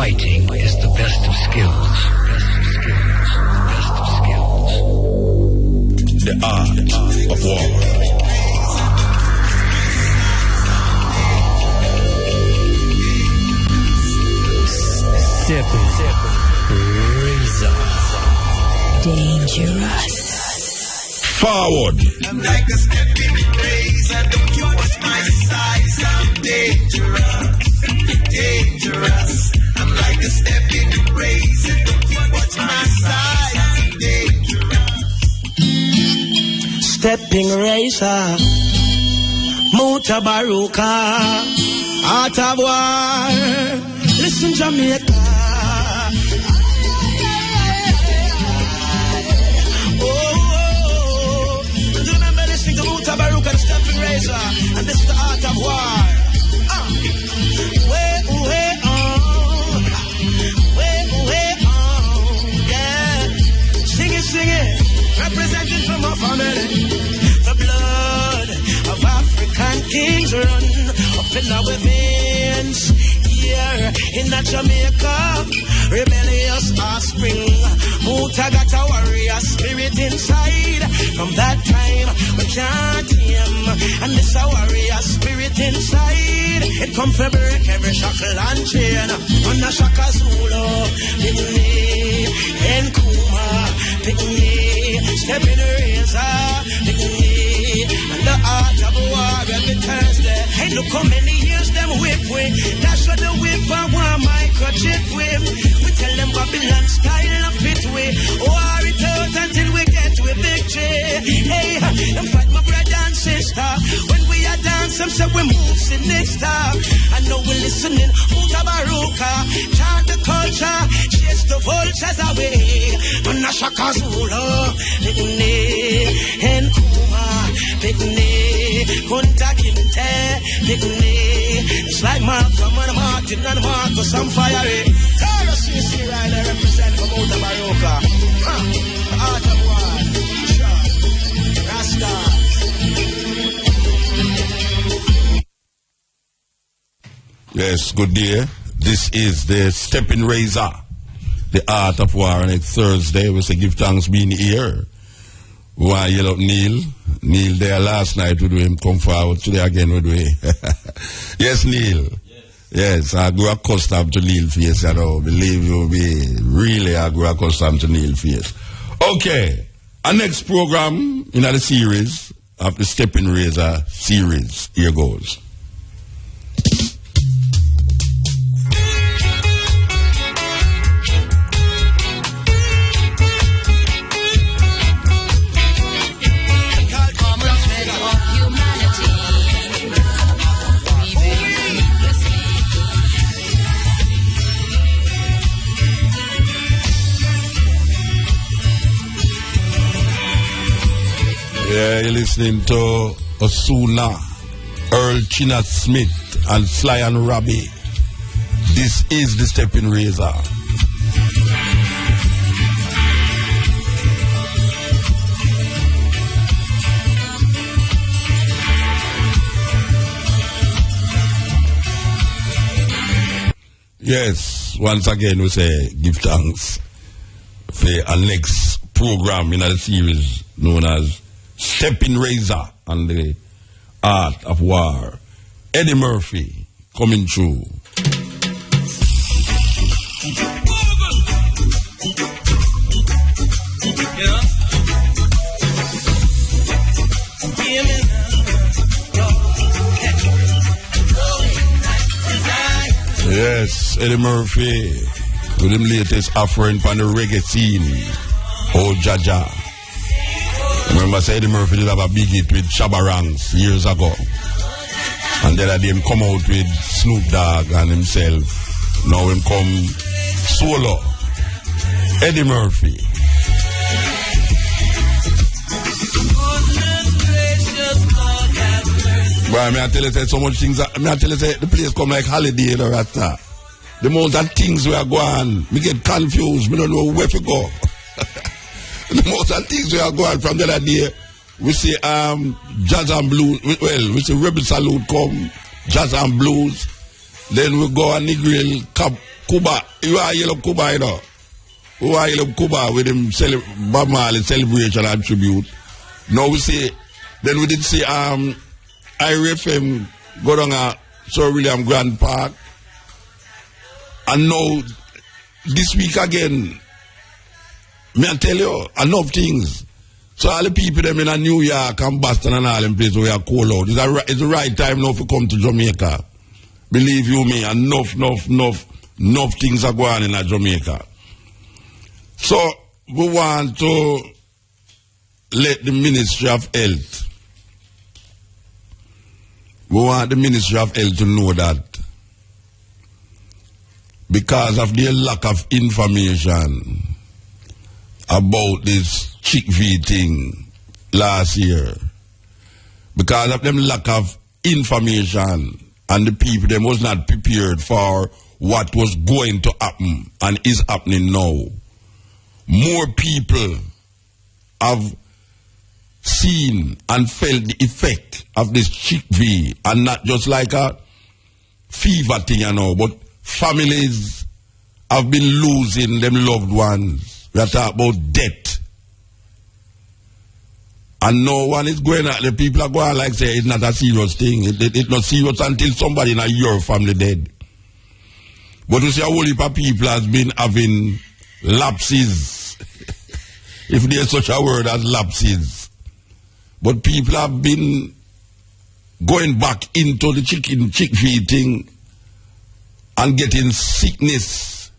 fighting is the best of skills. The art of war. Steppn. Razor. Dangerous. Forward. I'm like a stepping razor. Don't you watch my size? I'm dangerous. Dangerous. I'm like a stepping razor. Don't you watch my size? I'm dangerous. Stepping razor. Mutabaruka. Art of war. Listen, Jamaica. Mutabaruka, the Steppn razor, and this is the art of war. Way on, yeah. Sing it, representing from our family. The blood of African kings run up in our veins. Here in Jamaica, rebellious offspring. Muta got a warrior spirit inside. From that time, we can't tame. And this a warrior spirit inside. It come to break every shackle and chain. On the Shaka Zulu, Pygmy, and Kuma, Pygmy, Steppn razor, Pygmy, and the art of war every Thursday. Hey, look how many years them whip with. That's what the whip I want microchip with. We tell them Babylon style of fit with. War it out until we get to a victory. Hey, them fight my brother and sister. When we are dance, them say we move sinister. I know we're listening. Mutabaruka, chant the culture, chase the vultures away. Manashaka Zulu, Pygmy, and Kuma, Pygmy, Kunta Kinte, Pygmy. It's like Malcolm and Martin and Marcus and Fire. Taurus, you see right there, represent for Mutabaruka. The art of war, Rasta. Yes, good day. This is the Steppn razor, the art of war. And it's Thursday. We say give thanks being here. Why you look Neil? Neil there last night with him come forward today again with we. Yes, Neil. Yes, I grew accustomed to Neil face, you know. Believe you me, really I grew accustomed to Neil face. Okay, our next program in the series of the Steppn razor series. Here goes. Yeah, you're listening to Osuna, Earl Chinat Smith, and Sly and Robbie. This is the Steppn razor. Yes, once again we say give thanks for our next program in our series known as Steppn razor and the art of war. Eddie Murphy coming through. Yes, Eddie Murphy with him latest offering on the reggae scene. Oh Jaja. Remember, Eddie Murphy did have a big hit with Shabarangs years ago. And then him come out with Snoop Dogg and himself. Now him come solo. Eddie Murphy. Boy, I tell you so much things. I tell you the place come like holiday in the Rasta. The amount of things we are going, me get confused. Me don't know where to go. The most of things we are going from the other day, we see jazz and blues. Well, we see Rebel Salute come, jazz and blues. Then we go and Negril Cuba. You are yellow Cuba, you know. Who are yellow Cuba with him Bob Marley celebration and tribute. Now we see, then we did see IRFM go down at Sir William Grant Park. And now, this week again, may I tell you, enough things. So all the people them in New York and Boston and all them places where are cold out. It's the right time now to come to Jamaica. Believe you me, enough things are going on in Jamaica. So we want to let the Ministry of Health, to know that because of their lack of information about this chick-V thing last year, because of them lack of information and the people them was not prepared for what was going to happen and is happening now, more people have seen and felt the effect of this chick-V, and not just like a fever thing, you know, but families have been losing them loved ones. We are talking about death. And no one is going at the people are going like say it's not a serious thing. It's not serious until somebody in your family dead. But you see a whole heap of people has been having lapses. If there's such a word as lapses. But people have been going back into the chick-V thing and getting sickness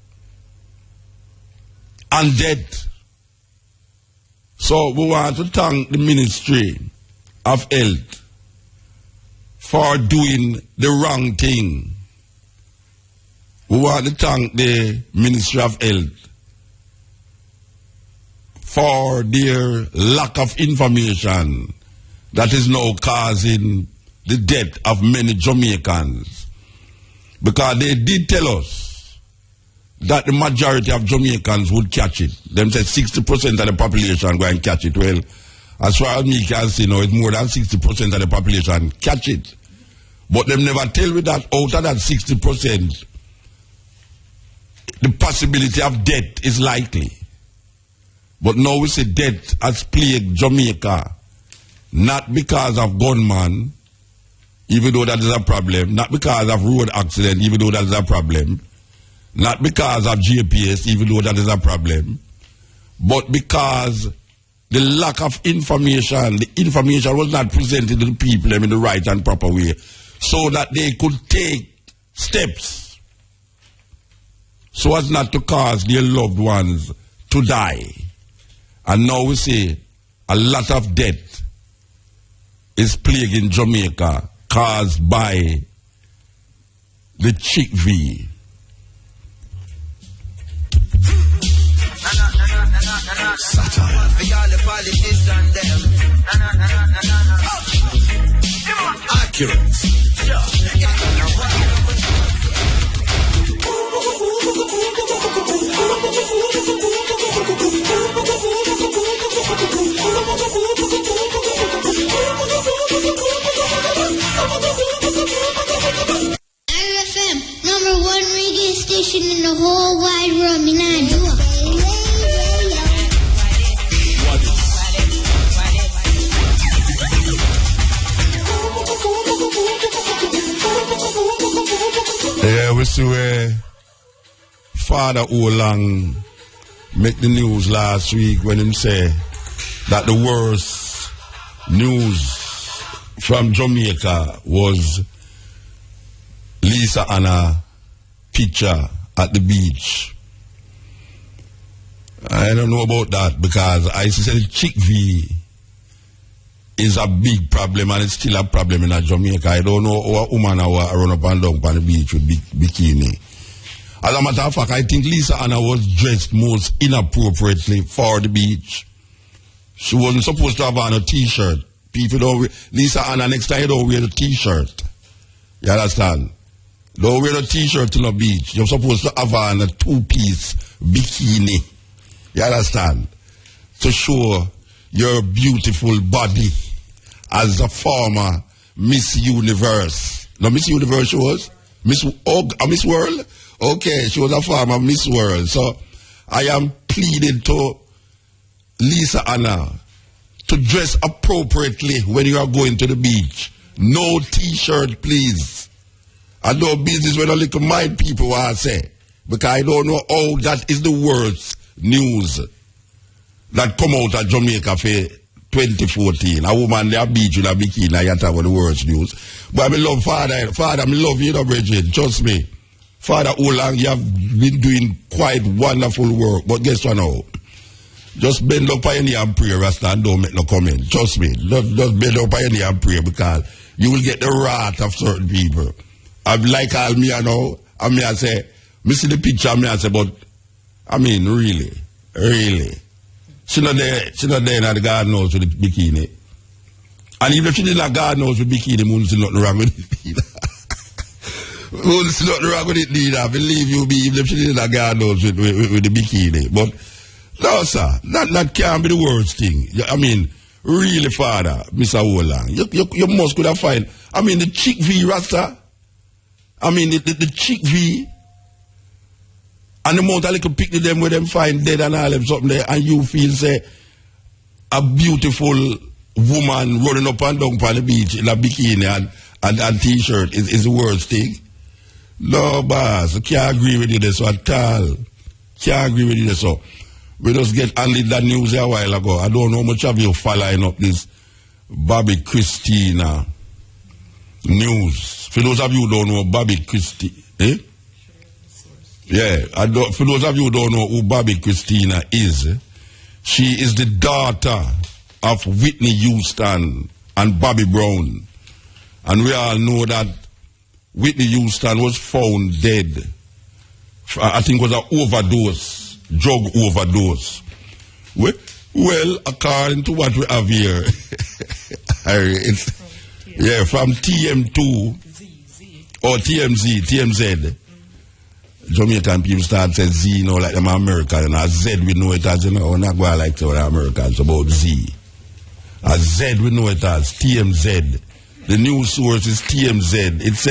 and death. So we want to thank the Ministry of Health for doing the wrong thing. We want to thank the Ministry of Health for their lack of information that is now causing the death of many Jamaicans. Because they did tell us that the majority of Jamaicans would catch it. Them said 60% of the population go and catch it. Well, as far as me can see now, it's more than 60% of the population catch it. But them never tell me that out of that 60%, the possibility of death is likely. But now we say death has plagued Jamaica, not because of gunman, even though that is a problem, not because of road accident, even though that is a problem, not because of GPS, even though that is a problem, but because the lack of information, the information was not presented to the people in the right and proper way, so that they could take steps so as not to cause their loved ones to die. And now we see a lot of death is plaguing Jamaica caused by the chick-V. Satire. Accurate. RFM, #1 reggae station in the whole wide world, me not do it. Yeah, we see where Father Olang make the news last week when him say that the worst news from Jamaica was Lisa Anna picture at the beach. I don't know about that because I said chick-V is a big problem and it's still a problem in Jamaica. I don't know how a woman will run up and down on the beach with bikini. As a matter of fact, I think Lisa Anna was dressed most inappropriately for the beach. She wasn't supposed to have on a t-shirt. People don't wear, Lisa Anna, next time you don't wear the t-shirt. You understand? Don't wear a t-shirt to the beach. You're supposed to have on a two-piece bikini. You understand? To show your beautiful body as a former Miss Universe. Now, Miss Universe she was? Miss World? Okay, she was a former Miss World. So I am pleading to Lisa Anna to dress appropriately when you are going to the beach. No t-shirt, please. I know business with a little mind people what I say. Because I don't know how that is the worst news that come out of Jamaica for 2014. A woman there beach with a bikini, I talk about the worst news. But I love Father. Father, I love you, Bridget. Trust me. Father Olang, you have been doing quite wonderful work. But guess what now? Just bend up on your knee and pray, Rasta, and don't make no comment. Trust me. Just bend up on your knee and pray because you will get the wrath of certain people. I'm like all me, now. And me I say, me see the picture, me I say, but I mean, really. She not there in the garden house with the bikini. And even if she did not garden house with bikini, won't see nothing wrong with it either. Won't see nothing wrong with it either. Believe you me, even if she did in the garden house with the bikini. But no, sir, that can't be the worst thing. I mean, really, Father, Mr. Olang, you must could have find. I mean, the chick V, Rasta. I mean, the chick V. And the amount of little picnic them where them find dead and all them something there, and you feel, say, a beautiful woman running up and down on the beach in a bikini and t-shirt is the worst thing. No, boss, I can't agree with you this at all. Can't agree with you this. So, we just get only that news a while ago. I don't know how much of you following up this Bobby Christina news. For those of you who don't know Bobby Christina, eh? Yeah, for those of you who don't know who Bobby Christina is, she is the daughter of Whitney Houston and Bobby Brown. And we all know that Whitney Houston was found dead. I think it was an overdose, drug overdose. Well, according to what we have here, it's, from TM2 or TMZ. Jamaican people start saying Z, you know, like them American, and a Z we know it as, you know, we're not going like to the Americans about Z. A Z we know it as TMZ. The news source is TMZ. It's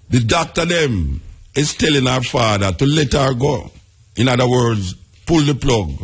the doctor them is telling our father to let her go. In other words, pull the plug.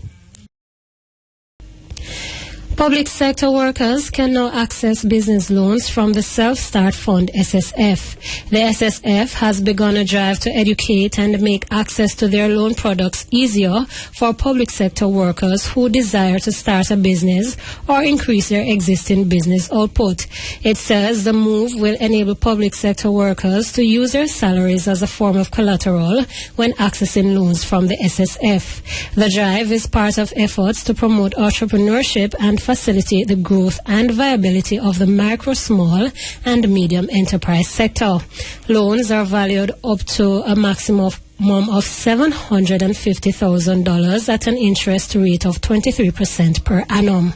Public sector workers can now access business loans from the Self-Start Fund SSF. The SSF has begun a drive to educate and make access to their loan products easier for public sector workers who desire to start a business or increase their existing business output. It says the move will enable public sector workers to use their salaries as a form of collateral when accessing loans from the SSF. The drive is part of efforts to promote entrepreneurship and facilitate the growth and viability of the micro, small, and medium enterprise sector. Loans are valued up to a maximum of $750,000 at an interest rate of 23% per annum.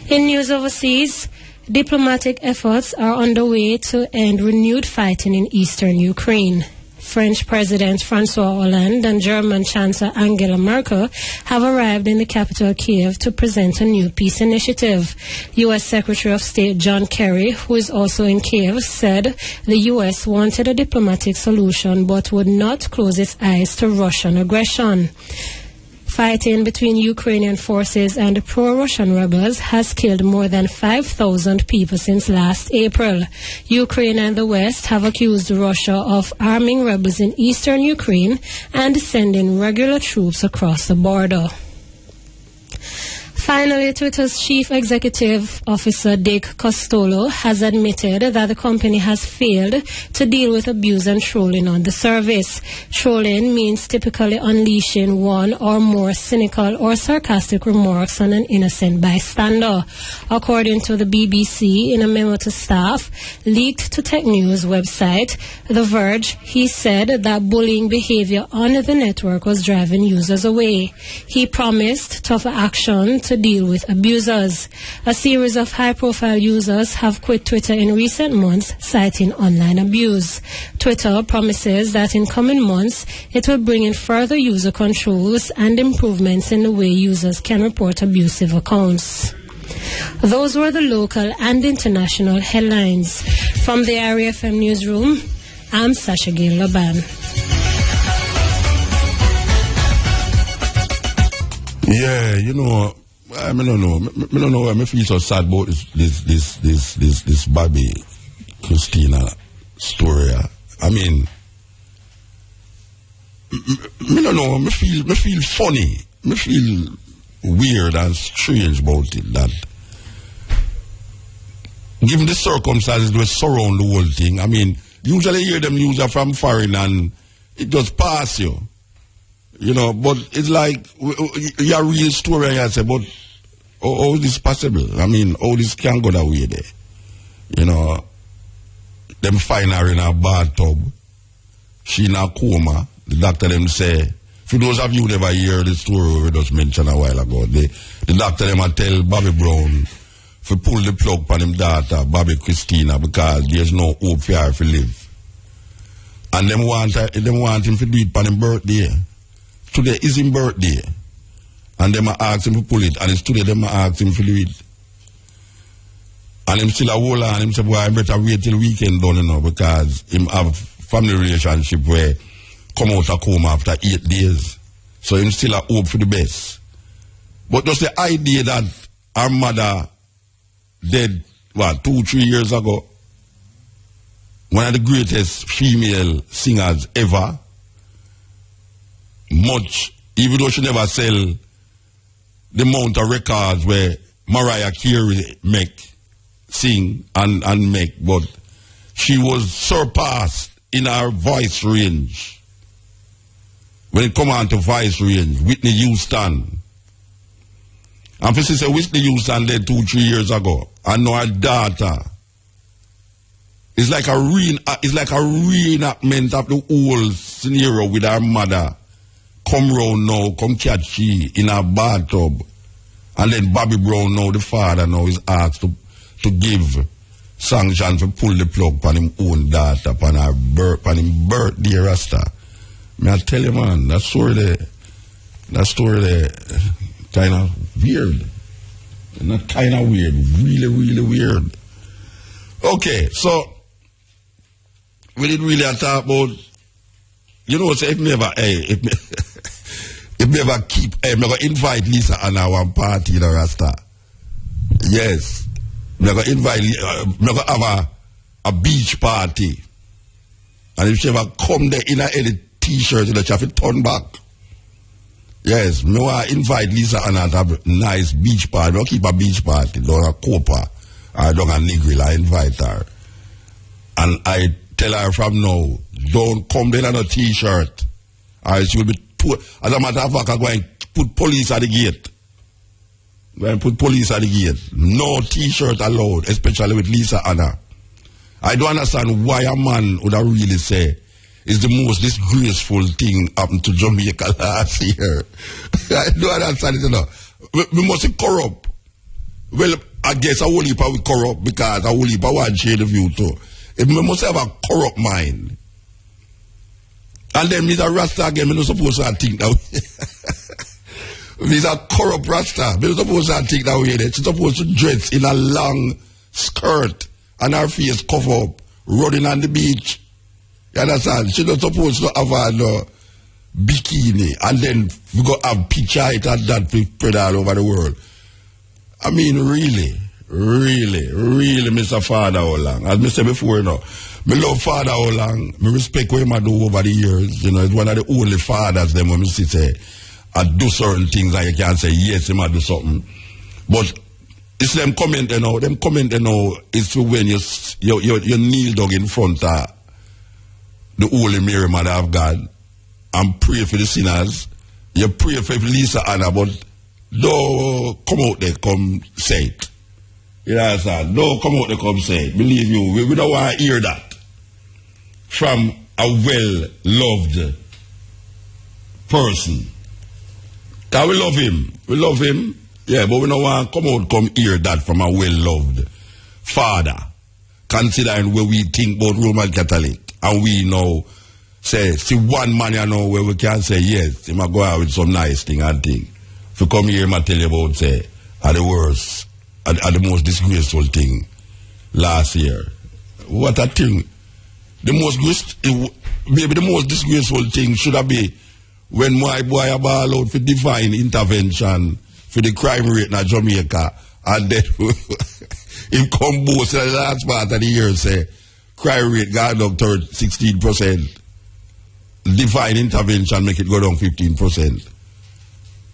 In news overseas, diplomatic efforts are underway to end renewed fighting in eastern Ukraine. French President François Hollande and German Chancellor Angela Merkel have arrived in the capital Kiev to present a new peace initiative. U.S. Secretary of State John Kerry, who is also in Kiev, said the U.S. wanted a diplomatic solution but would not close its eyes to Russian aggression. Fighting between Ukrainian forces and pro-Russian rebels has killed more than 5,000 people since last April. Ukraine and the West have accused Russia of arming rebels in eastern Ukraine and sending regular troops across the border. Finally, Twitter's chief executive officer Dick Costolo has admitted that the company has failed to deal with abuse and trolling on the service. Trolling means typically unleashing one or more cynical or sarcastic remarks on an innocent bystander. According to the BBC, in a memo to staff leaked to Tech News website The Verge, he said that bullying behavior on the network was driving users away. He promised tougher action to deal with abusers. A series of high-profile users have quit Twitter in recent months, citing online abuse. Twitter promises that in coming months, it will bring in further user controls and improvements in the way users can report abusive accounts. Those were the local and international headlines. From the RFM newsroom, I'm Sasha Gail Laban. Yeah, you know, I don't know why I feel so sad about this Bobby Christina story. I mean, I don't know, I feel funny. I feel weird and strange about it, that given the circumstances that surround the whole thing, I mean, usually hear them news are from foreign and it just pass you. You know, but it's like, your real story, and you say, but how is this possible? I mean, how this can go that way there? You know, them find her in a bathtub, she in a coma, the doctor them say, for those of you who never hear the story we just mentioned a while ago, the doctor them a tell Bobby Brown to pull the plug on him daughter, Bobby Christina, because there's no hope for her to live. And them want him to do it on his birthday. Today is his birthday. And them ask him to pull it. And it's today them ask him to do it. And him still a hold on. Him say, boy, I better wait till weekend done, you know, because him have family relationship where come out of coma after 8 days. So him still a hope for the best. But just the idea that our mother dead, 2-3 years ago, one of the greatest female singers ever, much, even though she never sell the amount of records where Mariah Carey sing and make, but she was surpassed in her voice range. When it come on to voice range, Whitney Houston. And for sister Whitney Houston dead 2-3 years ago, and now her daughter. It's like a reenactment of the whole scenario with her mother. Come round now, come catch she in a bathtub. And then Bobby Brown now, the father now, is asked to give sanction to pull the plug on him own daughter, on him birthday rasta. May I tell you, man, that story there, kind of weird. Not kind of weird, really, really weird. Okay, so we didn't really talk about, you know, so if me ever keep, I'm going to invite Lisa on our one party in the Rasta. Yes. I'm going to invite, I'm going to have a beach party. And if she ever come there in a t-shirt, she have to turn back. Yes, I want to invite Lisa and to have a nice beach party. I don't keep a beach party down a Copa or down a Negril. I invite her. And I tell her from now, don't come there in a t-shirt. Or she will be as a matter of fact, I'm going to put police at the gate. I'm going to put police at the gate. No t-shirt allowed, especially with Lisa Anna. I don't understand why a man would have really say it's the most disgraceful thing happened to Jamaica last year. I don't understand it, you know. We must be corrupt. Well, I guess a whole heap will corrupt because a whole heap want shade of view too. We must have a corrupt mind. And then Mr. Rasta again, we're not supposed to think that way. He's a corrupt Rasta. We're not supposed to think that way. She's supposed to dress in a long skirt and her face cover up, running on the beach. You understand? She's not supposed to have a bikini and then we go have picture it and that spread all over the world. I mean, really, Mr. Father Olang. As I said before, you know, I love Father Olang. I respect what he do over the years. You know, it's one of the only fathers them when I say, I do certain things and you can say, yes, he might do something. But it's them comment, you know, it's when you kneel down in front of the Holy Mary Mother of God and pray for the sinners. You pray for Lisa Anna, but don't come out there, come say it. You understand? Don't come out there, come say it. Believe you, we don't want to hear that from a well-loved person. Because we love him, yeah, but we don't want to come hear that from a well-loved father, considering where we think about Roman Catholic, and we know, see one man you know where we can say, yes, he might go out with some nice thing and thing. If you come here, I tell you about, say, are the worst, are the most disgraceful thing last year. What a thing. maybe the most disgraceful thing should have been when my boy about out for divine intervention for the crime rate in Jamaica, and then he come boast in the last part of the year say crime rate got down to 16%. Divine intervention make it go down 15%.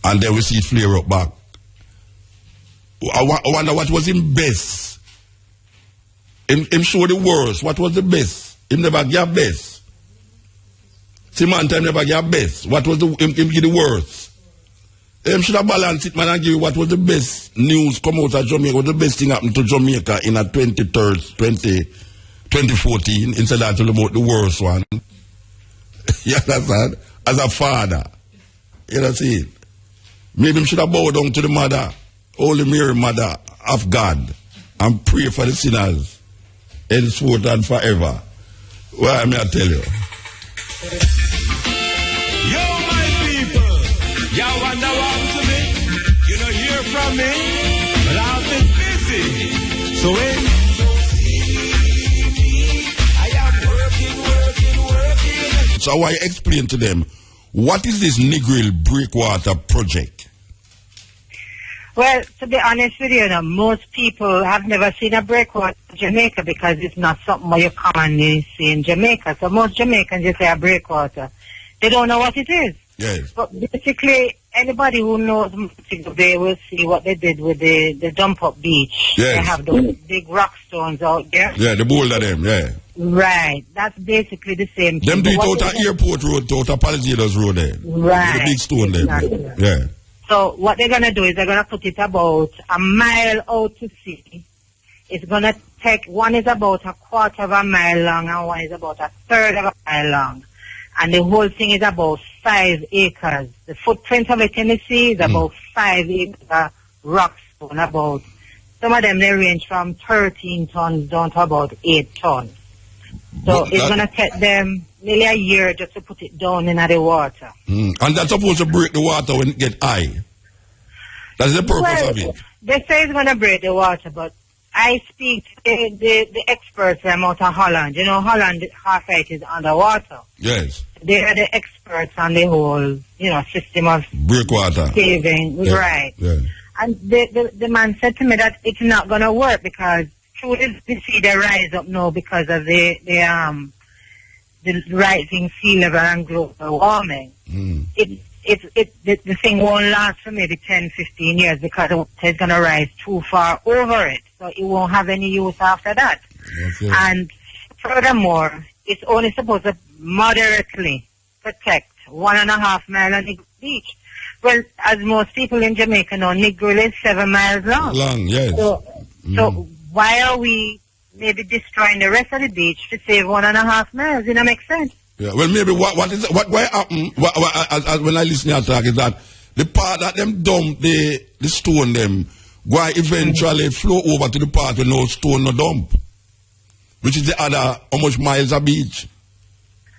And then we see it flare up back. I wonder what was him best. Him show the worst. What was the best? Him never give best. Samantha never give best. What was him give the worst? Him should have balanced it, man, and give you what was the best news come out of Jamaica. What was the best thing happened to Jamaica in a 2014 instead of talking about the worst one. You understand? As a father. You know what I'm saying? Maybe him should have bowed down to the mother, Holy Mary, mother of God, and pray for the sinners, henceforth and forever. Well, I may tell you. Yo, my people, y'all wonder what to me? You don't hear from me, but I've been busy. So when you see me, I am working. So I explain to them, what is this Negril Breakwater project? Well, to be honest with you, most people have never seen a breakwater in Jamaica because it's not something you commonly see in Jamaica. So most Jamaicans just say a breakwater. They don't know what it is. Yes. But basically, anybody who knows Montego Bay will see what they did with the dump-up beach. Yes. They have those big rock stones out there. Yeah, the boulder them, yeah. Right. That's basically the same thing. Them do it out of Airport Road, out of Palisades Road there. Right. The big stone there. Yeah. So what they're going to do is they're going to put it about a mile out to sea. It's going to take, one is about a quarter of a mile long and one is about a third of a mile long. And the whole thing is about 5 acres. The footprint of it in the sea is about 5 acres of rock stone. Some of them, they range from 13 tons down to about 8 tons. So it's going to take them nearly a year just to put it down in the water. And that's supposed to break the water when it get high. That's the purpose of it. They say it's going to break the water, but I speak to the experts out of Holland. You know, Holland, half of it is underwater. Yes. They are the experts on the whole, system of breakwater saving. Yeah. Right. Yeah. And the man said to me that it's not going to work because through the sea they rise up now because of the rising sea level and global warming. The thing won't last for maybe 10, 15 years because the water is going to rise too far over it. So it won't have any use after that. Okay. And furthermore, it's only supposed to moderately protect 1.5 miles on Negril Beach. Well, as most people in Jamaica know, Negril is 7 miles long. Yes. So why are we maybe destroying the rest of the beach to save 1.5 miles? It don't make sense. Yeah, well, maybe what happened when I listen to you talk is that the part that them dump the stone them, why eventually flow over to the part where no stone no dump, which is the other how much miles of beach.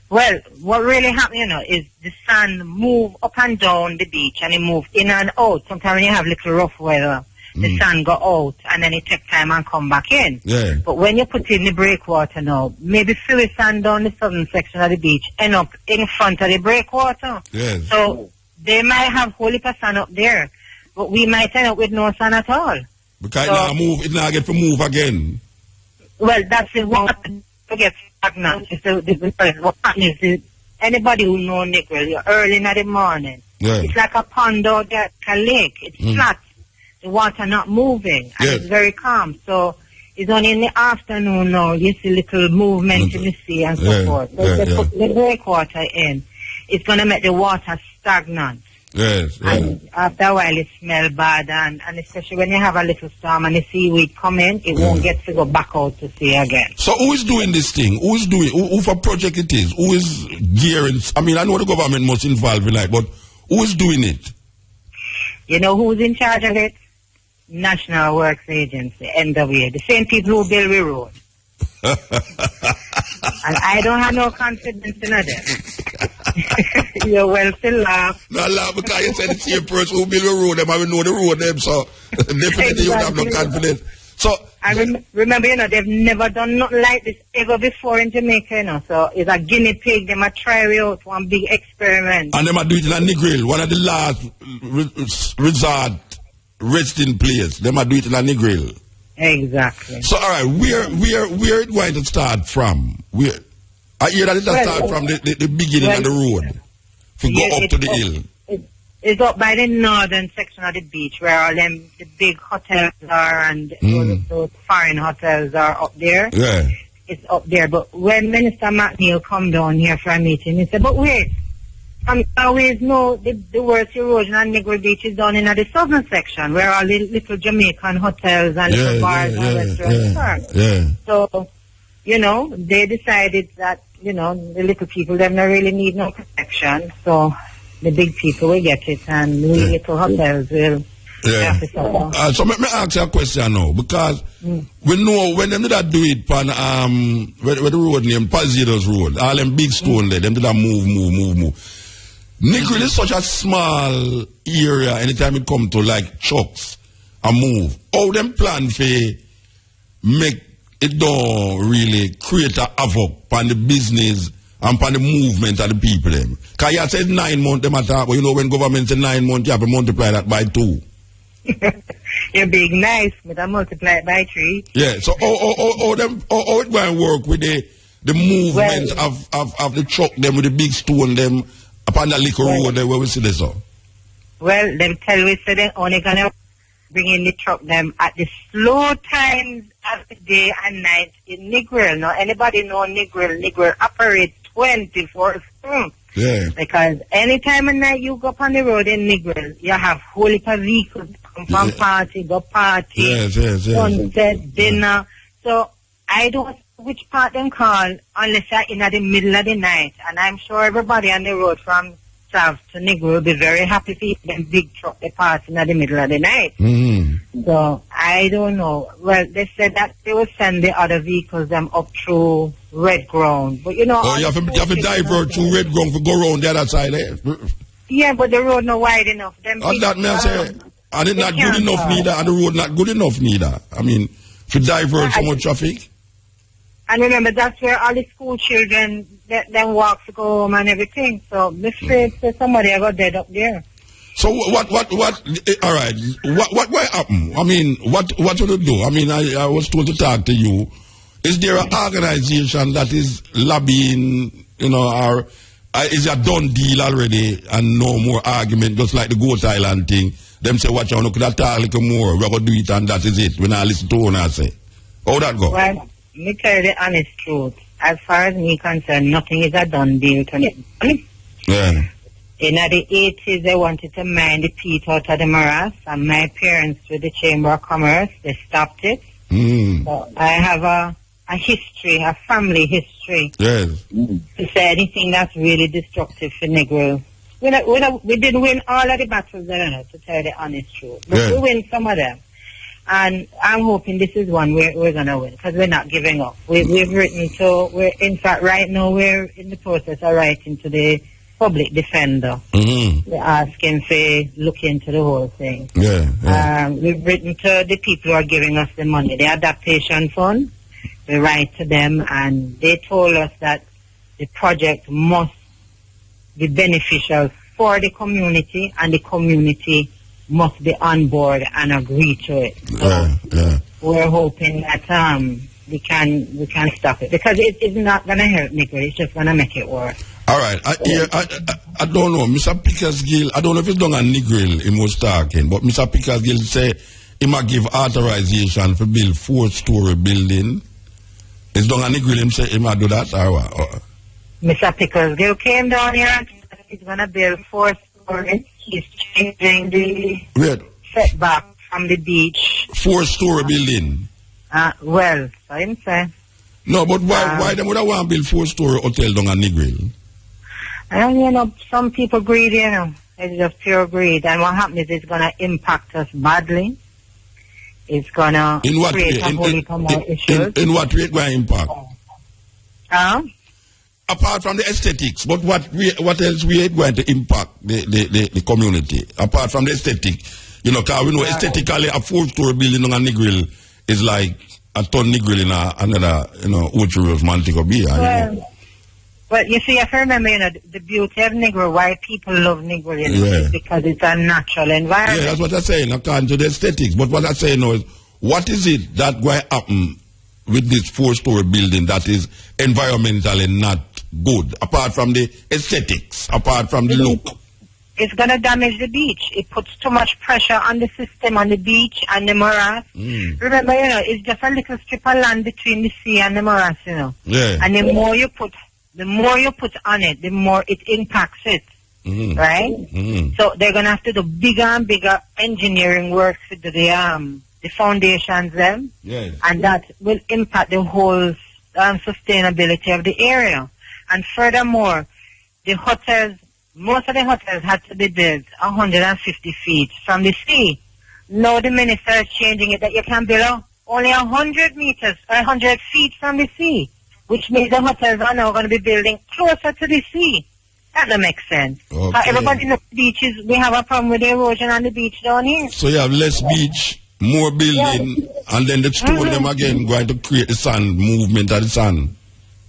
Well, what really happens, is the sun move up and down the beach and it move in and out. Sometimes when you have little rough weather, the sun go out and then it take time and come back in. Yeah. But when you put in the breakwater now, maybe fill the sand down the southern section of the beach, end up in front of the breakwater. Yes. So they might have whole heap of sand up there, but we might end up with no sand at all. Because it now get to move again. Well, that's the water to get stagnant. What happens is anybody who knows Negril, early in the morning, it's like a pond out there, a lake. It's flat. The water not moving, and it's very calm. So it's only in the afternoon now you see little movement in the sea and so forth. So if they put the breakwater in, it's going to make the water stagnant. Yes. And after a while it smell bad, and especially when you have a little storm and the seaweed come in, it won't get to go back out to sea again. So who is doing this thing? Who is doing? Who for project it is? Who is gearing? I mean, I know the government must involve in it, but who is doing it? You know who's in charge of it? National Works Agency, NWA, the same people who build the road. And I don't have no confidence in them. You're well to laugh. No, laugh because you said the same person who build the road, them I will know the road them, so definitely you don't have no confidence. So And remember, you know, they've never done nothing like this ever before in Jamaica, you know. So it's a guinea pig. They might try it out, one big experiment. And they might do it in a Negril, one of the last resort resting place. They might do it in a Negril. Exactly. So, all right, where it going to start from? Where? I hear that it start from the beginning of the road. To go up to the hill. It's up by the northern section of the beach where all them the big hotels are and those foreign hotels are up there. Yeah. It's up there. But when Minister McNeil come down here for a meeting, he said, but wait, I always know the worst erosion on Negril Beach is down in the southern section where all the little Jamaican hotels and little bars and restaurants are. Yeah. So, you know, they decided that, you know, the little people, they don't really need no protection. So the big people will get it, and the little hotels will have to suffer. So let me ask you a question now, because we know when them did that do it on where the road named Pazidos Road, all them big stone there, them did that move. Negril is such a small area anytime it come to like trucks and move. How them plan for make it don't really create a havoc on the business and on the movement of the people them. Because you said 9 months them attack, but you know when government say 9 months, you have to multiply that by 2. You're being nice, but I multiply it by 3. Yeah, so how it going to work with the movement of the truck them with the big stone them upon the little road there where we see this up? Well, them tell we say they're only going to bring in the truck them at the slow times of the day and night in Negril. Now, anybody know Negril? Negril operates 24/7. Yeah. Because any time of night you go up on the road in Negril, you have whole heap of vehicles come from party, go party, sunset, dinner. So I don't know which part them call unless you're in at the middle of the night. And I'm sure everybody on the road from South to Negril will be very happy for them big truck they pass in at the middle of the night. So I don't know. Well, they said that they will send the other vehicles them up through Red Ground. But you know, you have to divert through Red Ground to go around the other side there. Yeah, but the road not wide enough. Them that may I say, and it's not good enough neither, and the road not good enough neither. I mean, to divert so much traffic. And remember, that's where all the school children then walk to go home and everything. So I'm afraid somebody got dead up there. So what all right, what happened? I mean, what will you do? I mean, I was told to talk to you. Is there an organization that is lobbying, you know, or is it a done deal already and no more argument, just like the Goat Island thing? Them say, watch out, could I talk a little more? We're going to do it and that is it. When I listen to one, I say. How that go? Well, me tell you the honest truth. As far as me concerned, nothing is a done deal to me. Yeah. In the 80s, they wanted to mine the peat out of the morass, and my parents with the Chamber of Commerce, they stopped it. So I have a history, a family history, to say anything that's really destructive for Negril. We didn't win all of the battles, to tell you the honest truth. But we win some of them. And I'm hoping this is one we're going to win, because we're not giving up. We've written to, in fact, right now we're in the process of writing to the public defender. We're asking for look into the whole thing. We've written to the people who are giving us the money, the adaptation fund. We write to them, and they told us that the project must be beneficial for the community, and the community must be on board and agree to it. So we're hoping that we can stop it, because it's not going to help Negril. It's just going to make it worse. All right. I don't know. Mr. Pickersgill, I don't know if it's done on Negril he was talking, but Mr. Pickersgill say he might give authorization for build 4-story building. It's done on Negril, him say he might do that or what? Mr. Pickersgill came down here and he's going to build 4-story. He's changing the setback from the beach. 4-story building? Well, so him say. No, but why them would I want to build 4-story hotel down on Negril? And you know, some people greed, you know. It's just pure greed. And what happens is it's going to impact us badly. It's going to create a whole heap of more issues. In what way it going to impact? Apart from the aesthetics, but what else we are going to impact the community? Apart from the aesthetic, you know, because we know aesthetically a 4-story building on Negril is like turn Negril in another, Uchi Montego Bay. Well, you see, if you remember, the beauty of Negril, why people love Negril, is because it's a natural environment. Yeah, that's what I'm saying, according to the aesthetics. But what I'm saying now is, what is it that going to happen with this 4-story building that is environmentally not good, apart from the aesthetics, apart from the look? It's going to damage the beach. It puts too much pressure on the system, on the beach and the morass. Remember, it's just a little strip of land between the sea and the morass, Yeah. And the more you put on it, the more it impacts it. Right? So they're going to have to do bigger and bigger engineering work to do the foundations them. Yes. And that will impact the whole sustainability of the area. And furthermore, the hotels, most of the hotels had to be built 150 feet from the sea. Now the minister is changing it that you can build only 100 meters, 100 feet from the sea, which means the hotels are now going to be building closer to the sea. That don't make sense. Okay. Everybody knows beaches, we have a problem with the erosion on the beach down here. So you have less beach, more building, and then the stone them again going to create the sun, movement of the sun.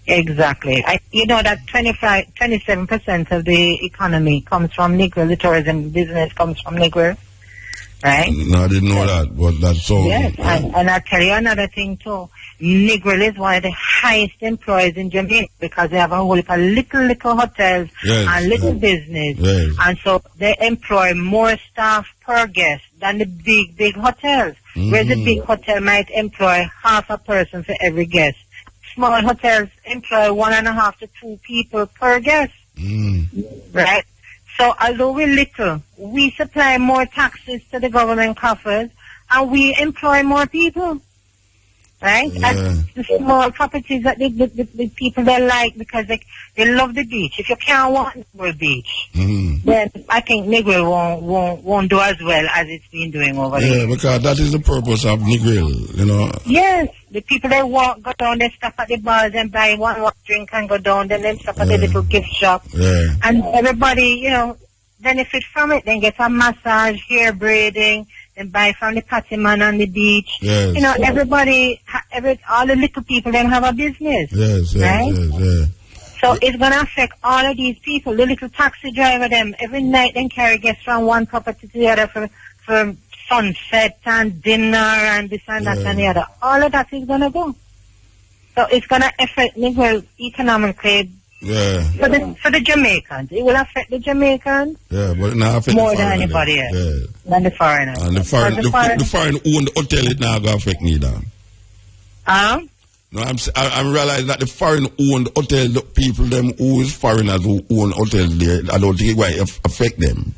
Exactly. You know that 27% of the economy comes from Negril. The tourism business comes from Negril, right? No, I didn't know that, but that's so. Yes, and I'll tell you another thing too. Negril is one of the highest employers in Jamaica because they have a whole heap of little hotels and little business. Yes. And so they employ more staff per guest than the big hotels, where the big hotel might employ half a person for every guest. Small hotels employ 1.5 to 2 people per guest. Right? So although we're little, we supply more taxes to the government coffers and we employ more people. Right? Yeah. And the small properties that the people they like because they love the beach. If you can't want Negril Beach, then I think Negril won't do as well as it's been doing over there. Yeah, because that is the purpose of Negril, Yes, the people that go down, they stop at the bars and buy one drink and go down, then they stop at the little gift shop. Yeah. And everybody, benefit from it, then get a massage, hair braiding, and buy from the patty man on the beach. Yes. Everybody, all the little people, then have a business. Yes, right? yes. So it's going to affect all of these people. The little taxi driver, them, every night they carry guests from one property to the other for sunset and dinner and this and that and the other. All of that is going to go. So it's going to affect Negril economically. Yeah. For the Jamaicans. It will affect the Jamaicans. Yeah, but it not affect more the than anybody else. Yeah. Than the foreigners. And the foreign owned hotel it not gonna affect neither. No, I'm realizing that the foreign owned hotel, the people them who is foreigners who own hotels there, I don't think it will affect them.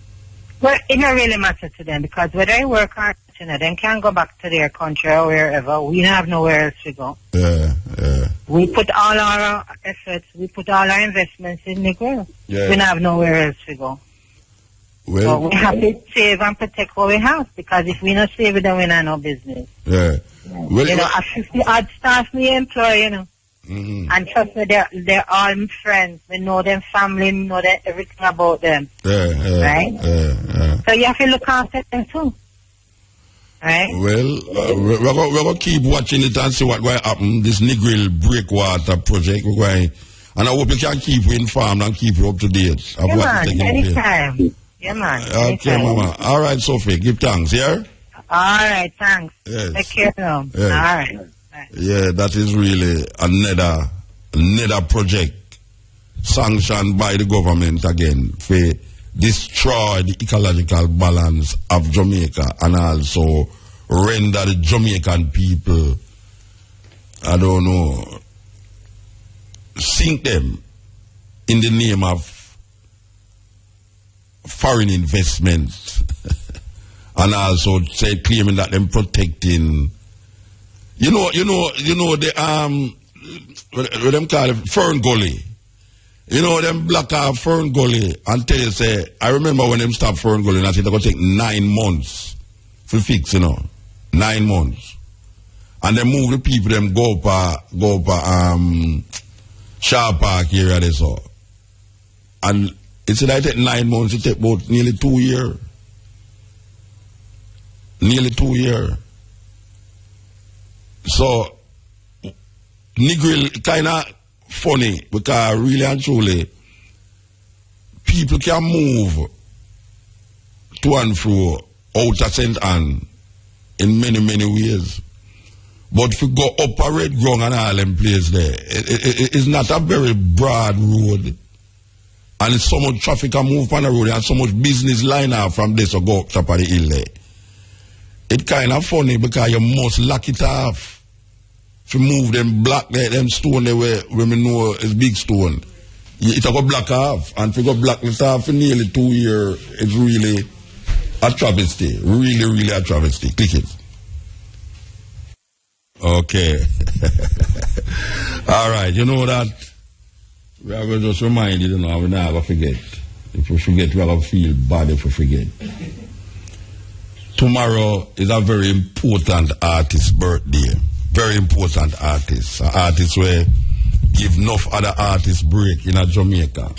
Well, it don't really matter to them because whether they work or not, they can go back to their country or wherever. We don't have nowhere else to go. Yeah. We put all our efforts, we put all our investments in Negril. Yeah. We don't have nowhere else to go. Well, so we have to save and protect what we have because if we not save it, then we not no business. Yeah. Well, a 50 odd staff we employ, And trust me, they're all friends. We know them family, know everything about them. Right? So you have to look after them too. Right? Well, we're going to keep watching it and see what will happen. This Negril Breakwater project. And I hope you can keep you informed and keep you up to date. Yeah, man. Anytime. Yeah, man. Okay, Mama. All right, Sophie. Give thanks, yeah? All right, thanks. Yes. Take care now. Yes. All right. Yeah, that is really another project sanctioned by the government again for destroy the ecological balance of Jamaica and also render the Jamaican people, I don't know, sink them in the name of foreign investments and also say claiming that them protecting you know the what them call it, Fern Gully. You know them block off Fern Gully and tell you say I remember when them stop Fern Gully and I said they're gonna take 9 months to fix, 9 months. And they move the people them go up Shaw Park area they saw. And it said I take 9 months, it take about nearly 2 years. Nearly 2 years. So Negril kind of funny because really and truly, people can move to and fro out of St. Anne in many, many ways. But if you go up a Red Ground and all them place there, it's not a very broad road. And it's so much traffic can move on the road and so much business line out from this to go up top of the hill there. It's kind of funny because you must lock it off. If you move them black there, them stone there where we know is big stone. It go black off. And if you go black it off for nearly 2 years, it's really a travesty. Really, really a travesty. Click it. Okay. All right. You know that we have to just remind you, we never forget. If we forget, we have to feel bad if we forget. Tomorrow is a very important artist's birthday. Very important artist. An artist where give enough other artists break in Jamaica.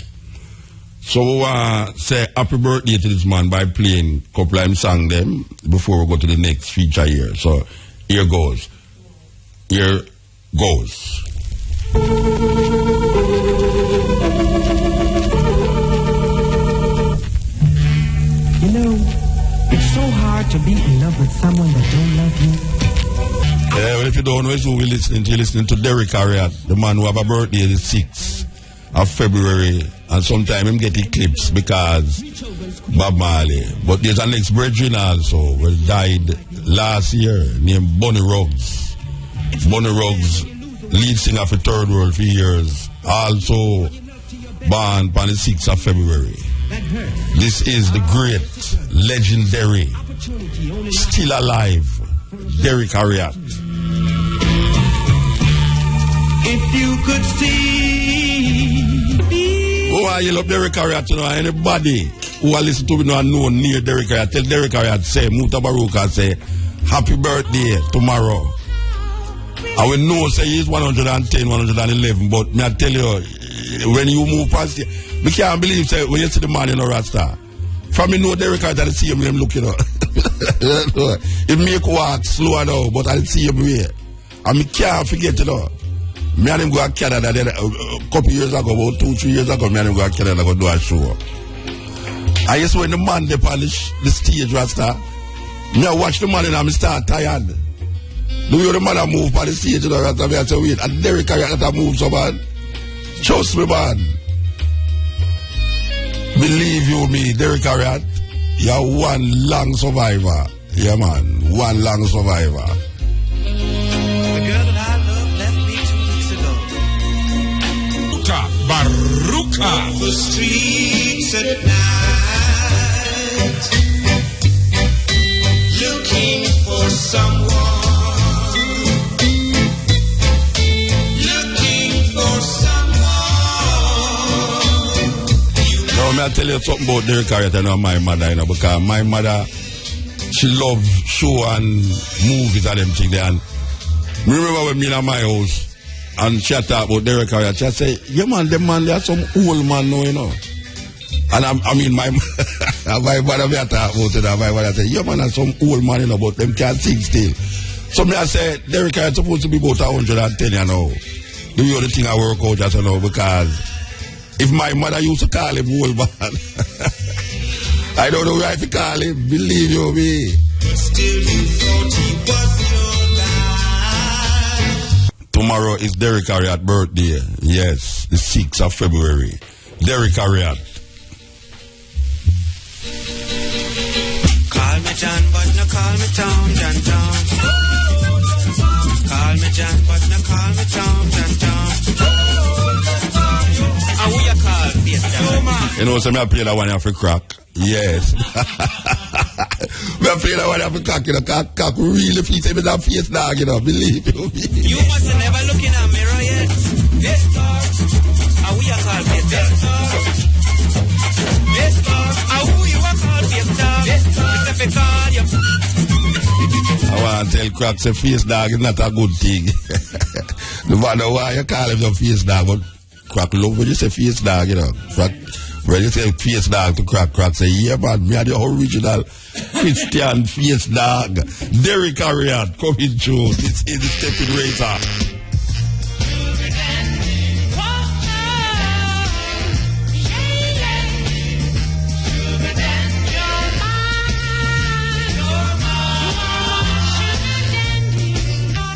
So we want to say happy birthday to this man by playing a couple of him song them before we go to the next feature here. So here goes. Here goes. You know, it's so hard to be in love with someone that don't love you. Yeah, well, if you don't know who we're listening to, you're listening to Derek Harriott, the man who have a birthday the 6th of February, and sometime him get eclipsed because Bob Marley. But there's an ex-brethren also who died last year named Bunny Ruggs. Bunny Ruggs, lead singer for Third World for years, also born on the 6th of February. This is the great, legendary, still alive, Derek Harriott. If you could see me. Oh, I love Derek Harriott, you know, anybody who I listen to me know near Derek Harriott, tell Derek Harriott, say, Mutabaruka, say, happy birthday tomorrow. I will know, say, he's 110, 111, but me I tell you, when you move past it, we can't believe, say, when you see the man in a Rasta. From me know Derek Harriott, I see him looking up. It make walk slower now, but I see him here. And me can't forget it though. Me and him go to Canada then, a couple years ago, about 2-3 years ago, me and him go to Canada go do a show. I used to when the man dey on the stage, Rasta, me I watch the man and I start tired. The way the man a move on the stage, you know, Rasta, me I say, wait, and Derek Harriott that move so bad. Trust me, man. Believe you me, Derek Harriott, you're one long survivor. Yeah, man, one long survivor. The girl that I love left me 2 weeks ago. Mutabaruka. The streets at night, looking for someone. Now, I tell you something about Derek Harriott and my mother, you know, because my mother, she loved show and movies and them things there. And remember when me in my house and she talk about Derek Harriott, she say, yeah man, them man, they are some old man now, you know. And I mean, my mother, me talk about it, and my mother say, yeah man, that's some old man, you know, but them can't sing still. So me I say, Derek Harriott supposed to be about 110, you know. The only thing I work out just, you know, because if my mother used to call him old man, I don't know why to call him, believe you me. Still you thought he was your life. Tomorrow is Derek Harriott's birthday. Yes, the 6th of February. Derek Harriott. Call me John, but no call me Tom, John. Call me John, but no call me Tom, John. And who you call face dog? You know, so me I play that one for crack. Yes. Me I play that one for crack, you know, cock really feels me that face dog, you know, believe you me. You must have never looked in a mirror yet. Yes, dog. And who you call face dog? Yes, dog. And who you call face dog? Yes, dog. If I call you. I want to tell crack say face dog is not a good thing. No matter why you call him your face dog, but crack love when you say face dog, you know. Crack, when you say face dog to crack say, yeah man, me are the original Christian face dog. Derek Harriott coming through. This is the Steppn Razor.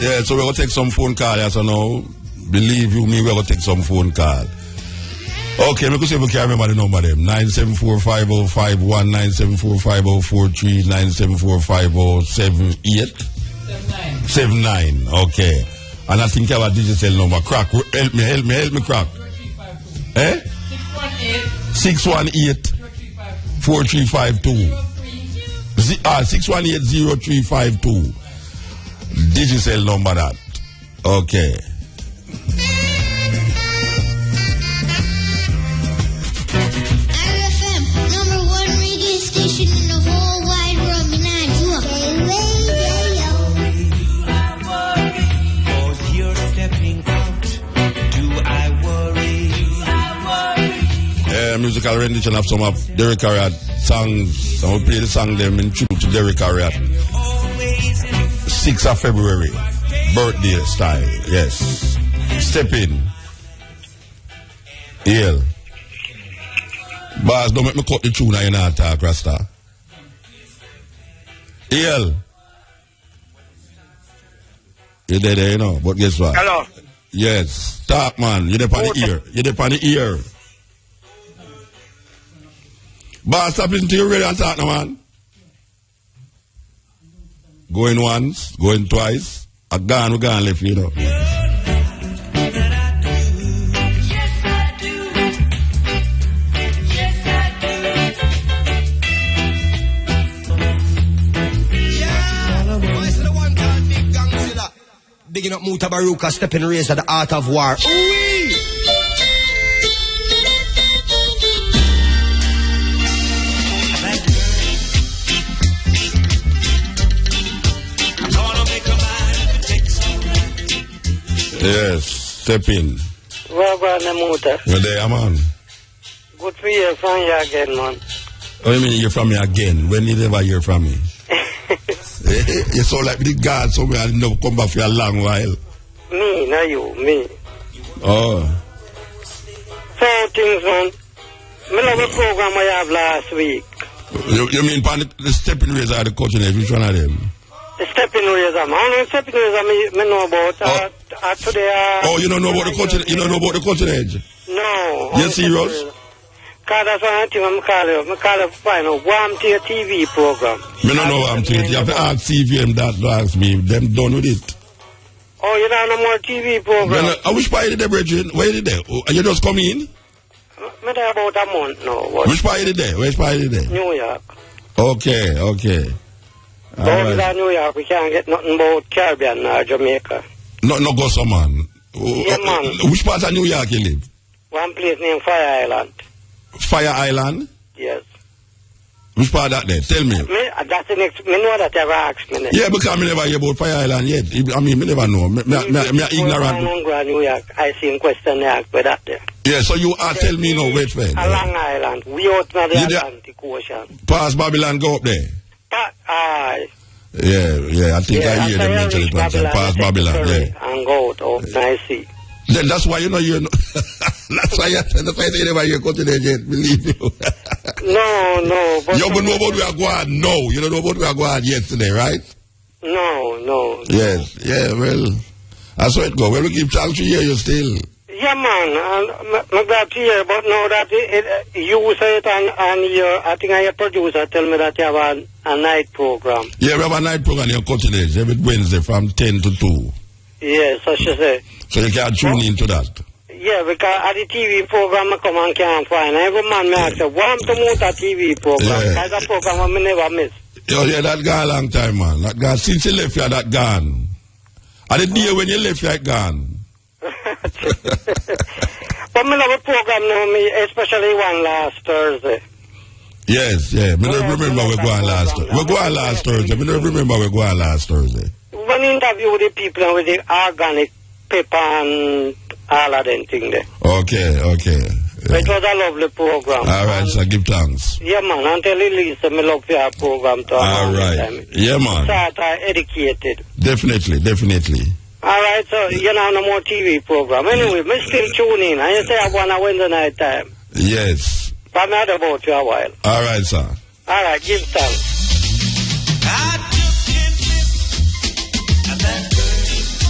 Yeah, so we're going to take some phone call, yes or no? Believe you me, we're going to take some phone call. Okay, let me see if we can remember the number them. 974-5051, 974-5043, 974-5078. 79, okay. And I think I have a digital number. Crack, help me, crack. 618-4352. 618-0352. Digital number that. Okay. RFM, number one reggae station in the whole wide world. Musical rendition of some of Derek Harriott songs. I will play the song them in tribute to Derek Harriott. 6th of February, birthday style. Yes. Steppn. Hail. Boss, don't make me cut the tune and you not talk, Rasta. Hail. You're there, you know, but guess what? Hello. Yes. Talk, man. You're there on the ear. You're there on the ear. Boss, stop listening to you radio and talk now, man. Going once, going twice. I gone, we gone left, you know. Digging up Mutabaruka, Steppn Razor, the art of war. Ooh-wee! Yes, Steppn. Well, Muta. You're there, man. Good to hear from you again, man. What do you mean hear from me again? When did you ever hear from me? You sound like the God somewhere and never come back for a long while. Me, not you, me. Oh. Same things, man. I love the program I have last week. You mean the Steppn Razor or the Cutting Edge? Which one of them? The Steppn Razor, man. Only Steppn Razor I know about. Today, oh, you don't know about the Cutting? You don't know about the Cutting Edge? No. You serious? Because that's one thing I'm calling. I call it find out Warm to your TV program. I don't know Warm to it. You have to ask CVM that to ask me. Them done with it. Oh, you don't know more TV program? I wish part you there, Bridget. Where you there? You just come in? I'm there about a month now. Which part you there? Which part you there? New York. Okay. Over right. New York, we can't get nothing about Caribbean or Jamaica. No go some man. Yeah, man. Which part of New York you live? One place named Fire Island. Fire Island? Yes. Which part that there? Tell me. That's the next. Me know that you ever asked me. Yeah, because I never hear about Fire Island yet. I mean, me never know. Me ignorant. New York, I see in question they ask for that there. Yeah, so you are tell me no, wait for it. A Long Island. We out in the Atlantic Ocean. Past Babylon, go up there. Aye. Yeah, I think I hear them mention it once. Past Babylon, yeah. And go out of nice sea. Then that's why you know that's why they never hear Cutting Edge yet, believe you. No. But you don't know about we are going. No, you don't know about we are going yesterday, right? No. Yes, yeah, well, that's how it go. Well, we keep trying to hear you still. Yeah, man, I'm glad to hear, but now that you say it and I think your producer tell me that you have a night program. Yeah, we have a night program in Cutting Edge every Wednesday from 10 to 2. Yeah, so she say. So you can tune into that. Yeah, because at the TV program I come and can't find. Every man may ask, want to move that TV program? That's a program I never miss. Yeah, that gone a long time, man. That gone, since you left here, that gone. And the day when you left here, it gone. But me love a program now, especially one last Thursday. Yes, yeah. Me don't remember we're going last Thursday. We're going last Thursday. Me don't remember we're going last Thursday. When interview with the people with the organic pepper and all of them things there. Okay. Yeah. It was a lovely program. All right, so give thanks. Yeah, man. Until Lisa, me love your program too. All right. Yeah, man. Start educated. Definitely. All right, so you know no more TV program. Anyway, me still tune in. I say I want to Wednesday night time. Yes. But not about you a while. All right, sir. All right, give thanks. I just can't miss that girl.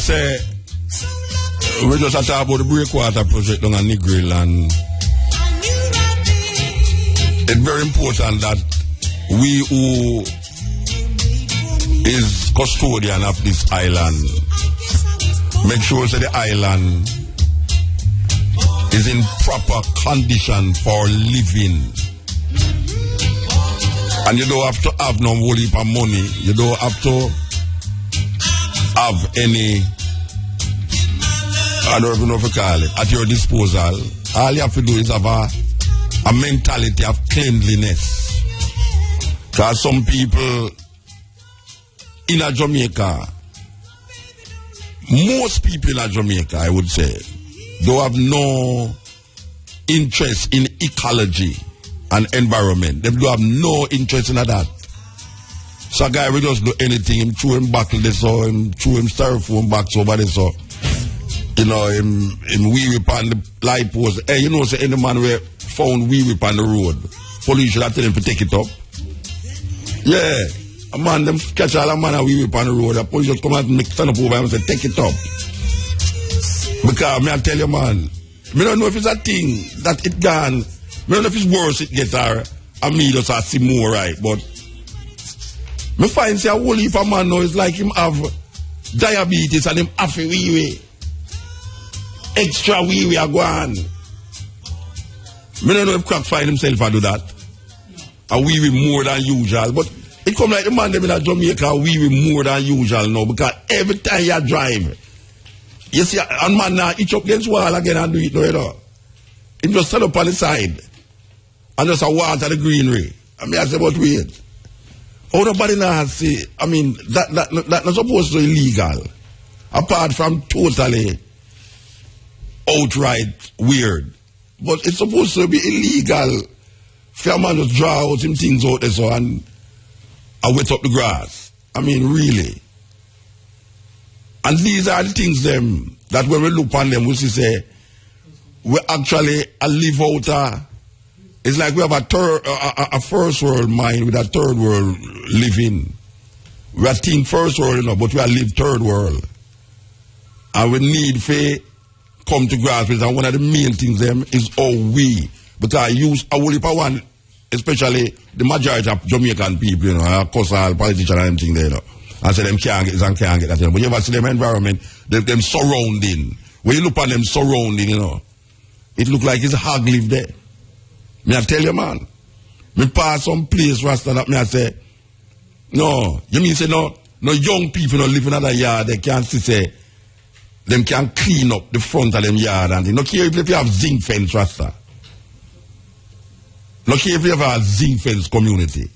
say, we just talk about the breakwater project on Negril, and it's very important that we who is custodian of this island make sure that the island is in proper condition for living. And you don't have to have no whole heap of money. You don't have to have any, I don't know if you call it, at your disposal. All you have to do is have a mentality of cleanliness. Because some people in Jamaica, most people in Jamaica, I would say, don't have no interest in ecology and environment. They don't have no interest in that. So a guy will just do anything, him throw him back this or him throw him styrofoam box over this or you know, him wee whip on the light post. Hey, you know, say any man where found wee whip on the road, police should have tell him to take it up. Yeah. A man them catch all a man a wee whip on the road, the police just come out and stand up over him and say, take it up. Because me I tell you, man, me don't know if it's a thing that it gone. Me don't know if it's worse it gets or me just a see more right, but me find say a whole heap of man now is like him have diabetes and him have a wee extra wee a go on. Me don't know if crack find himself a do that. A wee more than usual, but it come like the man them in Jamaica a wee more than usual now because every time you drive, you see a man now each up against wall again and do it now, you know. He just stand up on the side and just a water the greenery. I mean I say but wait. How nobody now say, I mean that not supposed to be illegal. Apart from totally outright weird. But it's supposed to be illegal for a man just draw out some things out there so and wet up the grass. I mean really. And these are the things them that when we look on them, we say we actually live out it's like we have a first world mind with a third world living. We are think first world, you know, but we are live third world. And we need to come to grasp with it. And one of the main things them is how we, because I use a whole heap of one, especially the majority of Jamaican people, you know, of course all politicians and everything there, you know. And say them can't get this and can't get that. You know. But you ever see them environment, them surrounding. When you look at them surrounding, you know, it look like it's a hog live there. Me I tell you, man. Me pass some place where I stand up, me I say, no, you mean say no young people don't live in another yard, they can't say, them can clean up the front of them yard and they no care if you have zinc fence, Rasta. No care if you have a zinc fence community.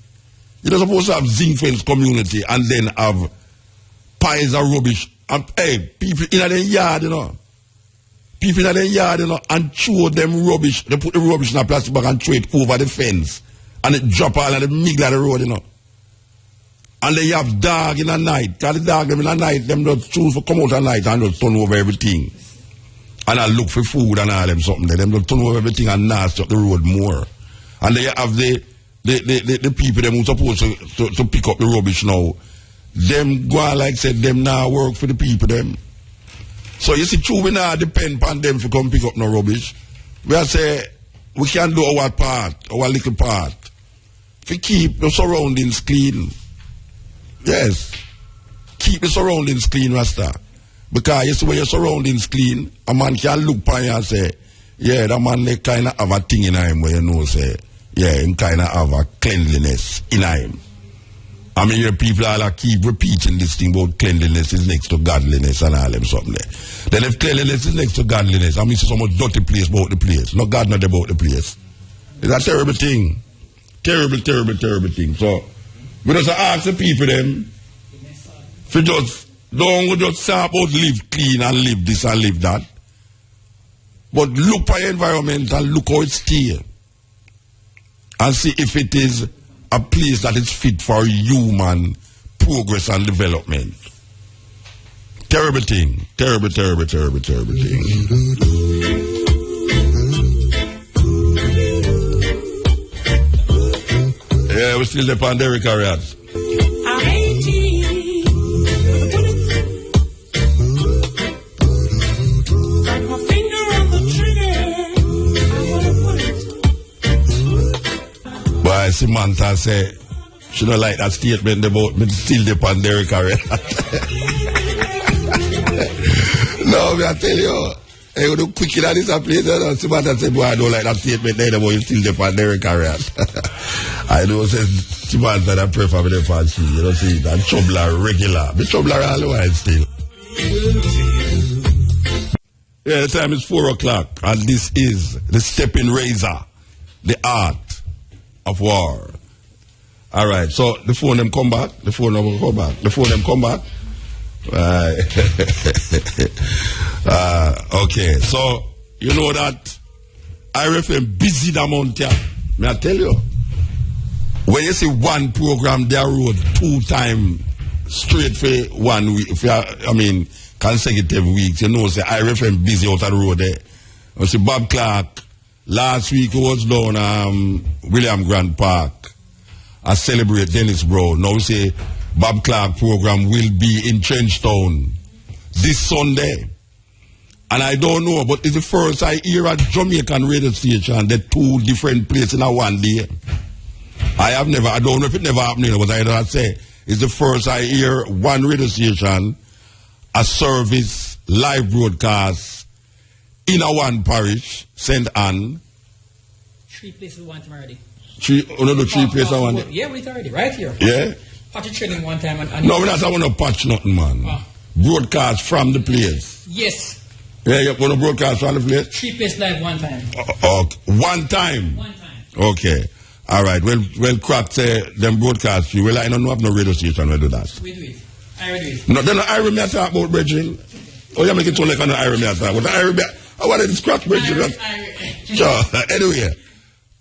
You're not supposed to have zinc fence community and then have piles of rubbish. And, hey, people in their yard, you know. People in their yard, you know, and throw them rubbish. They put the rubbish in a plastic bag and throw it over the fence. And it drop all in the middle of the road, you know. And they have dog in the night. Because the dog them in the night, them just choose to come out at night and just turn over everything. And I look for food and all them something there. Them just turn over everything and nasty up the road more. And they have the people them who supposed to pick up the rubbish now, them go on like said them now work for the people them. So you see true we now depend on them to come pick up no rubbish. We are say we can do our part, our little part. To keep the surroundings clean. Yes. Keep the surroundings clean, Rasta. Because you see when your surroundings clean, a man can look upon you and say, yeah, that man they kinda have a thing in him where you know say yeah, him kind of have a cleanliness in him. I mean, your people all keep repeating this thing about cleanliness is next to godliness and all them something there. Then if cleanliness is next to godliness, I mean, it's so much dirty place about the place. No God, not about the place. It's a terrible thing. Terrible, terrible, terrible thing. So, we just ask the people them, if you just, don't just say about live clean and live this and live that. But look at your environment and look how it's still. And see if it is a place that is fit for human progress and development. Terrible thing. Terrible, terrible, terrible, terrible thing. Yeah, we're still there on Derrick Harriet. Samantha say she don't like that statement about me still the pandemic career. No, I tell you, I go to quick in this place, and Samantha say, boy, I don't like that statement there about you still the pandemic career. I know say Samantha that prefer me the fancy, you know, see that troubler regular. Be troubler all the while still. Yeah, the time is 4 o'clock, and this is the Steppn Razor, the art of war. All right, so the phone them come back. The phone them come back. The phone them come back. Okay, so you know that IRFM busy the amount here. May I tell you? When you see one program, they road 2 times straight for 1 week. Consecutive weeks. You know, say IRFM busy out of the road there. You see Bob Clark last week was down William Grant Park. I celebrate Dennis Brown. Now we say Bob Clark program will be in Trenchtown this Sunday. And I don't know, but it's the first I hear a Jamaican radio station, the 2 different places in a one day. I don't know if it never happened, but I say it's the first I hear one radio station, a service, live broadcast in a one parish, St. Anne. 3 places one time already. 3 places I want. Yeah, we already, right here. Yeah. Patch training one time. No, we're not going to patch nothing, man. Oh. Broadcast from the place. Yes. Yeah, you're going to broadcast from the place? 3 places live one time. One time? One time. Okay. All right. Well, Crack say them broadcast you. Well, I don't know have no radio station where do that. We do it. I do it. No, then I remember talk about Bridging. Oh, you make it sound like I remember talk about I want to scratch Bridging. Sure. Anyway,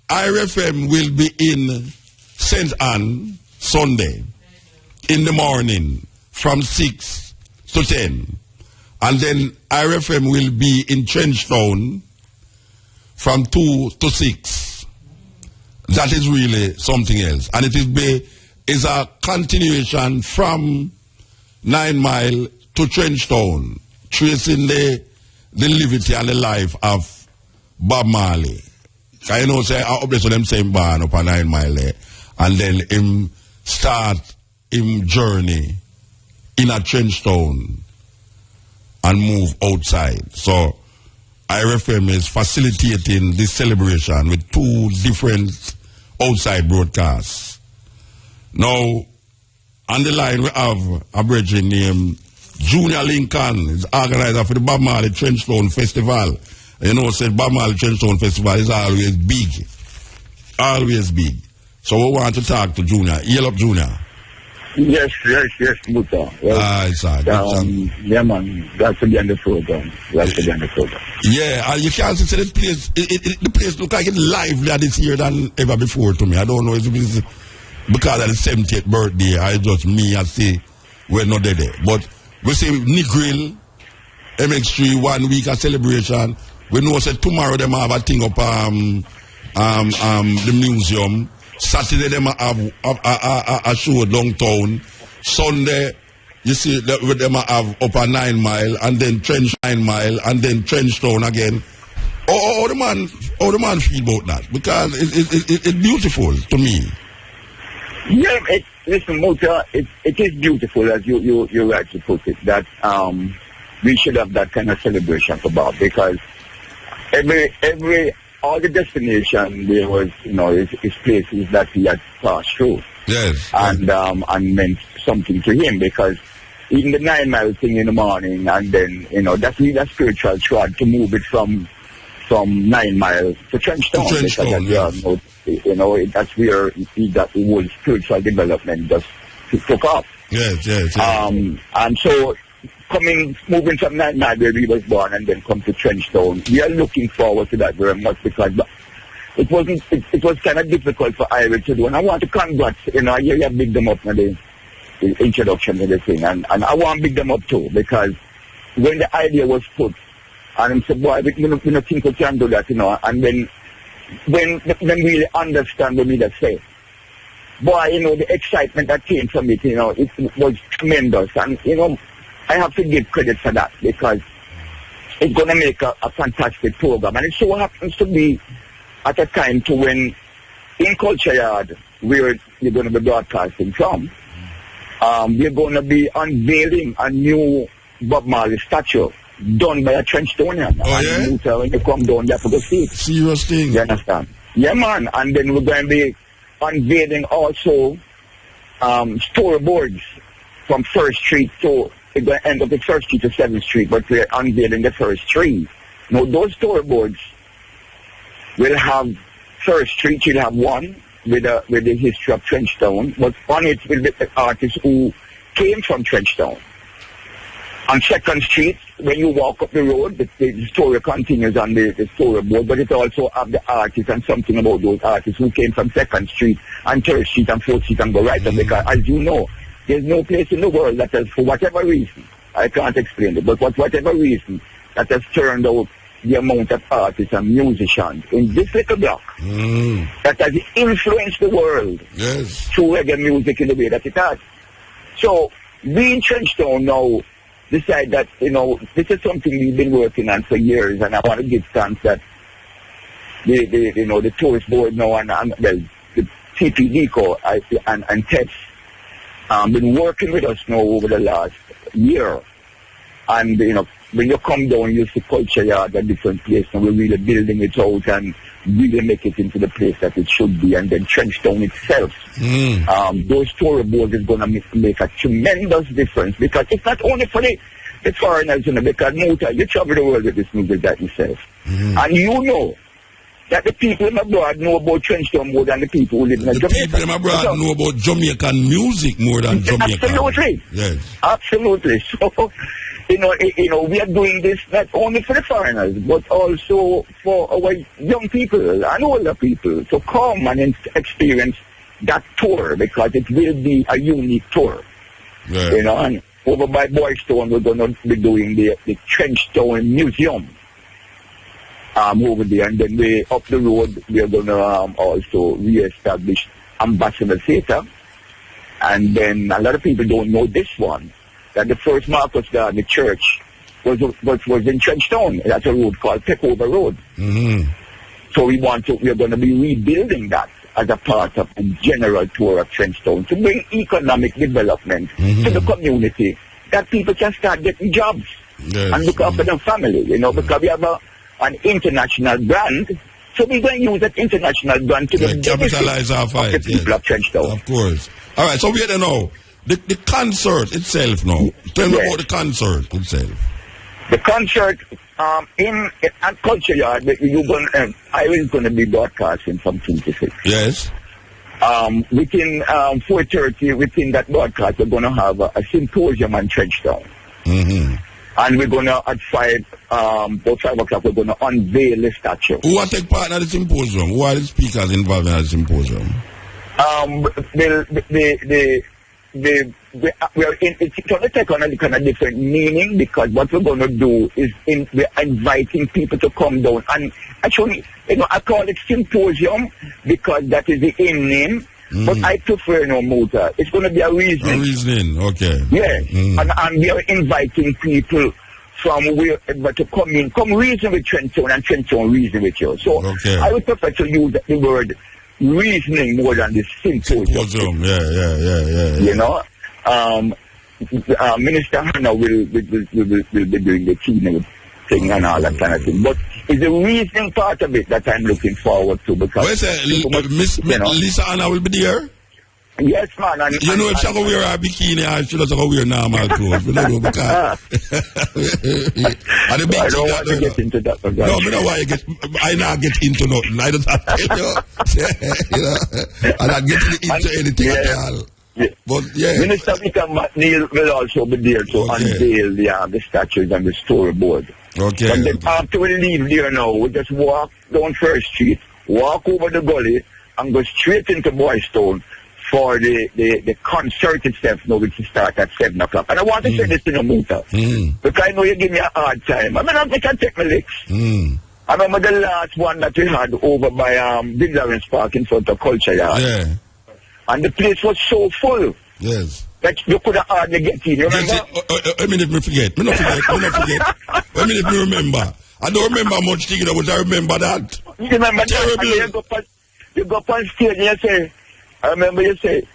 IRFM will be in St. Anne Sunday in the morning from 6 to 10. And then IRFM will be in Trenchtown from 2 to 6. That is really something else. And it is a continuation from 9 Mile to Trenchtown, tracing the liberty and the life of Bob Marley. I know say I update them same barn up a 9 Mile there. And then him start him journey in a Trenchtown and move outside. So IRFM is facilitating this celebration with 2 different outside broadcasts. Now, on the line we have a brethren named Junior Lincoln. He's organizer for the Bob Marley Trenchtown Festival. You know, said Bob Marley Trenchtown Festival is always big. Always big. So we want to talk to Junior. Yell up, Junior. Yes, Muta. Well, yeah, man. Glad to be on the program. Yeah, and you can't see the place. The place look like it's livelier this year than ever before to me. I don't know if it's because of the 70th birthday. I just I say we're not there. But we say Negril, MX3 1 week of celebration. We know that tomorrow them have a thing up the museum. Saturday them have a show downtown. Sunday, you see with them have up a 9 Mile and then 9 Mile and then Trenchtown again. How the man feel about that? Because it's beautiful to me. Yeah, listen, Mota, it is beautiful as you rightly put it. That we should have that kind of celebration for Bob, because all the destination there was, is places that he had passed through. Yes. And meant something to him, because even the 9 Mile thing in the morning, and then, that's really a spiritual trod to move it from 9 Mile to Trenchtown. That's where the whole spiritual development just took off. Yes. And so moving from 9 Mile where he was born and then come to Trenchtown, we are looking forward to that very much, because it was kind of difficult for Ira to do. And I want to congrats, you have big them up in the introduction to the thing, and I want to big them up too, because when the idea was put, and I said, boy, we don't think we can do that, and then when really understand what we just say, boy, the excitement that came from it, it was tremendous, and I have to give credit for that, because it's going to make a fantastic program, and it so happens to be at a time to when in Culture Yard, where you're going to be broadcasting from, we're going to be unveiling a new Bob Marley statue done by a Trenchtonian. Oh, yeah? And when you come down, you have to go see it. Serious thing. You understand? Yeah, man. And then we're going to be unveiling also storyboards from 1st Street. So we're going to end up at 1st Street to 7th Street, but we're unveiling the first three. Now, those storyboards will have 1st Street, you'll have one with the history of Trenchtown, but on it will be the artists who came from Trenchtown. On 2nd Street, when you walk up the road, the story continues on the storyboard, but it also have the artists and something about those artists who came from 2nd Street and 3rd Street and 4th Street and go right up, because as you know, there's no place in the world that has, for whatever reason, I can't explain it, but for whatever reason, that has turned out the amount of artists and musicians in this little block that has influenced the world through reggae music in the way that it has. So, we in Trenchtown now decide that, this is something we've been working on for years, and I want to give thanks that the tourist board now and the TPDCO and TEPS been working with us now over the last year. And, when you come down, you see Culture Yard at different places, and we're really building it out and really make it into the place that it should be. And then Trenchtown itself, those storyboards is going to make a tremendous difference, because it's not only for the foreigners, because Muta, you travel the world with this music that yourself. And you know that the people in abroad know about Trenchtown more than the people who live in Jamaica. The people in abroad know about Jamaican music more than Jamaica. Absolutely. Yes. Absolutely. So, we are doing this not only for the foreigners, but also for our young people and older people to come and experience that tour, because it will be a unique tour. Yeah. And over by Boystown, we're going to be doing the Trenchtown Museum over there, and then way up the road, we're going to also re-establish Ambassador Theatre. And then a lot of people don't know this one, that the first Marcus Garden, the church, was in Trenchtown. That's a road called Peckover Road. So we're going to be rebuilding that as a part of a general tour of Trenchtown to bring economic development to the community, that people can start getting jobs and look after their family, because we have an international brand. So we're going to use that international brand to capitalize our fight. Of the people of Trenchtown. Of course. All right, so we don't know. The concert itself now. Tell me about the concert itself. The concert at Culture Yard, I was going to be broadcasting from 2 to 6. Yes. Within 4:30, within that broadcast, we're going to have a symposium on Trenchtown. And we're going to, at 5 o'clock, we're going to unveil the statue. Who will take part in the symposium? Who are the speakers involved in the symposium? It's going to take on a kind of different meaning, because what we're going to do is we're inviting people to come down. And actually, I call it symposium because that is the in name. But I prefer Muta. It's going to be a reasoning. A reasoning, okay. Yeah. And we are inviting people from where to come reason with Trenchtown, and Trenchtown reason with you. So I would prefer to use the word reasoning more than the symposium. Yeah. Minister Hannah will be doing the keynote thing and all that kind of thing. But it's the reasoning part of it that I'm looking forward to, because Miss Lisa Anna will be there? Yes, man. And if she go wear a bikini, or she doesn't go wear normal clothes. We don't know, because I don't want to get into that. No, I don't want to I not get into nothing. I don't have to tell you. I'm not getting into anything at all. Yeah. But Minister Peter McNeil will also be there to unveil the statues and the storyboard. Okay. And then after we leave there now, we just walk down 1st Street, walk over the gully, and go straight into Boystown for the concert itself now, which will start at 7 o'clock. And I want to say this to Muta, because I know you give me a hard time. I mean, I can take my licks. I remember the last one that we had over by Big Lawrence Park in front of Culture Yard. Yeah. And the place was so full. Yes. That you could have hardly get in, you remember? I mean, if me forget. I mean, if me remember. I don't remember much thing, but I remember that. You remember terrible. that? You you go up on stage and you say, I remember you say,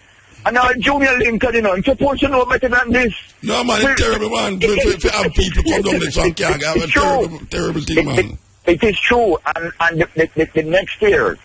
and now Junior Lincoln, you know, I'm supposed to know better than this. No, man, it's terrible, man. To have people come down the song can't have a terrible thing, man. It is true. And the next year,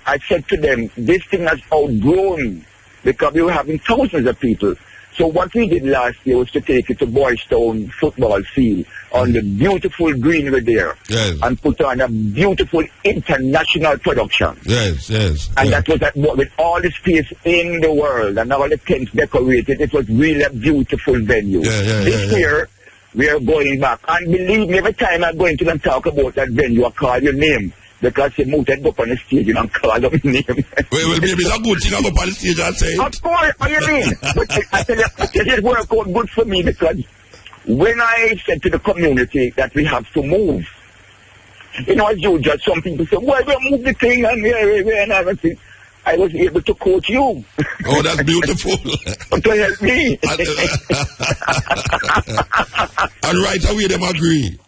I said to them, this thing has outgrown because we were having thousands of people. So what we did last year was to take it to Boys Town football field on the beautiful greenery there, and put on a beautiful international production. Yes. And that was with all the space in the world and all the tents decorated. It was really a beautiful venue. This year, we are going back. And believe me, every time I go into them talk about that venue, I call your name. Because you moved to go up on the stage and call out my name. Well, maybe it's a good thing I go up on the stage and say it. Of course, what do you mean? But I tell you, it worked out good for me because when I said to the community that we have to move, you know, as usual, some people say, well, we'll move the thing and everything. I was able to quote you. Oh, that's beautiful. To help me. And right away, them agree.